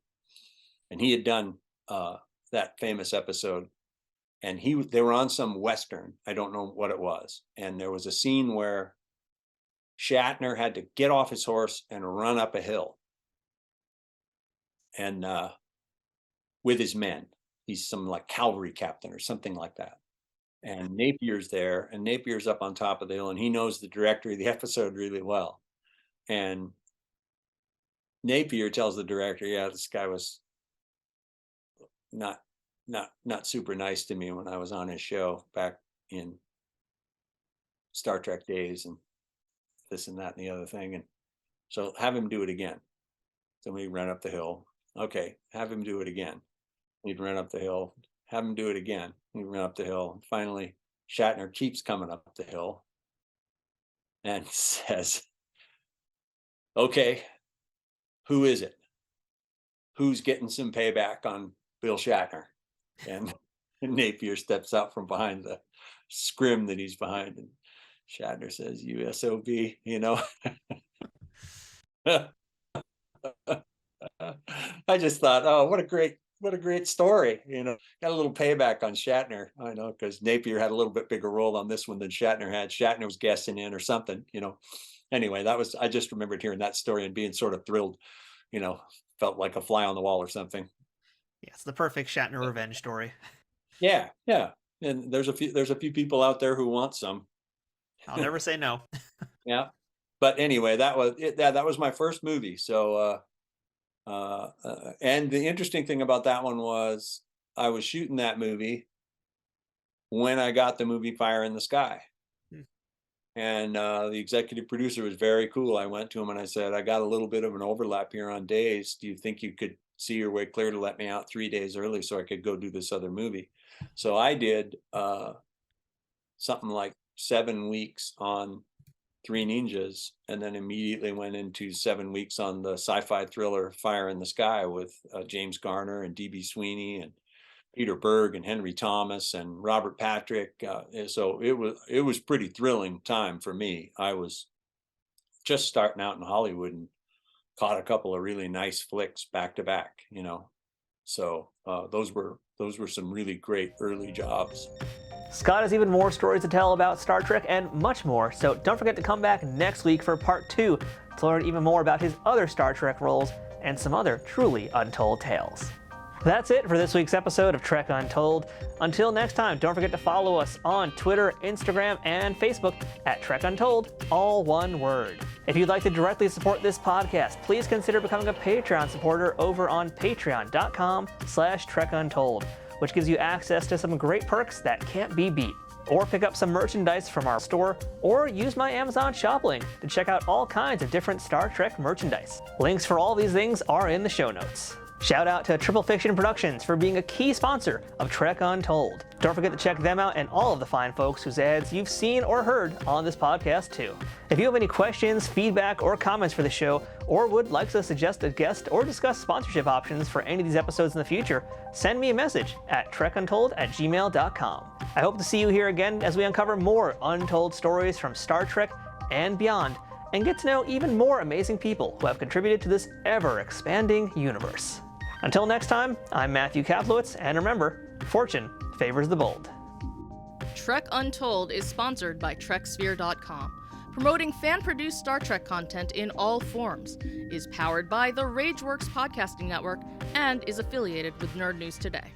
and he had done that famous episode, and they were on some Western. I don't know what it was. And there was a scene where Shatner had to get off his horse and run up a hill, and with his men. He's some like cavalry captain or something like that. And Napier's there, and Napier's up on top of the hill, and he knows the director of the episode really well. And Napier tells the director, yeah, this guy was not super nice to me when I was on his show back in Star Trek days, and this and that and the other thing. And so have him do it again. So we ran up the hill. Okay, have him do it again. He'd run up the hill, have him do it again. He'd run up the hill. Finally, Shatner keeps coming up the hill and says, okay, who is it? Who's getting some payback on Bill Shatner? And Napier steps out from behind the scrim that he's behind, and Shatner says, "You SOB," I just thought, oh, what a great story. Got a little payback on Shatner. I know, because Napier had a little bit bigger role on this one than Shatner had. Shatner was guessing in or something, Anyway, I just remembered hearing that story and being sort of thrilled, felt like a fly on the wall or something. Yeah, it's the perfect Shatner revenge story. Yeah. And there's a few people out there who want some. I'll never say no. Yeah. But anyway, that was it. That was my first movie. So, and the interesting thing about that one was I was shooting that movie when I got the movie Fire in the Sky. And the executive producer was very cool. I went to him and I said, I got a little bit of an overlap here on days. Do you think you could see your way clear to let me out 3 days early so I could go do this other movie? So I did something like 7 weeks on Three Ninjas, and then immediately went into 7 weeks on the sci-fi thriller Fire in the Sky with James Garner and D.B. Sweeney and Peter Berg and Henry Thomas and Robert Patrick. So it was pretty thrilling time for me. I was just starting out in Hollywood and caught a couple of really nice flicks back to back, So those were some really great early jobs. Scott has even more stories to tell about Star Trek and much more, so don't forget to come back next week for part 2 to learn even more about his other Star Trek roles and some other truly untold tales. That's it for this week's episode of Trek Untold. Until next time, don't forget to follow us on Twitter, Instagram, and Facebook at Trek Untold, all one word. If you'd like to directly support this podcast, please consider becoming a Patreon supporter over on patreon.com/TrekUntold, which gives you access to some great perks that can't be beat. Or pick up some merchandise from our store, or use my Amazon shop link to check out all kinds of different Star Trek merchandise. Links for all these things are in the show notes. Shout out to Triple Fiction Productions for being a key sponsor of Trek Untold. Don't forget to check them out and all of the fine folks whose ads you've seen or heard on this podcast too. If you have any questions, feedback, or comments for the show, or would like to suggest a guest or discuss sponsorship options for any of these episodes in the future, send me a message at trekuntold@gmail.com. I hope to see you here again as we uncover more untold stories from Star Trek and beyond, and get to know even more amazing people who have contributed to this ever-expanding universe. Until next time, I'm Matthew Kaplowitz, and remember, fortune favors the bold. Trek Untold is sponsored by TrekSphere.com, promoting fan-produced Star Trek content in all forms, is powered by the RageWorks podcasting network, and is affiliated with Nerd News Today.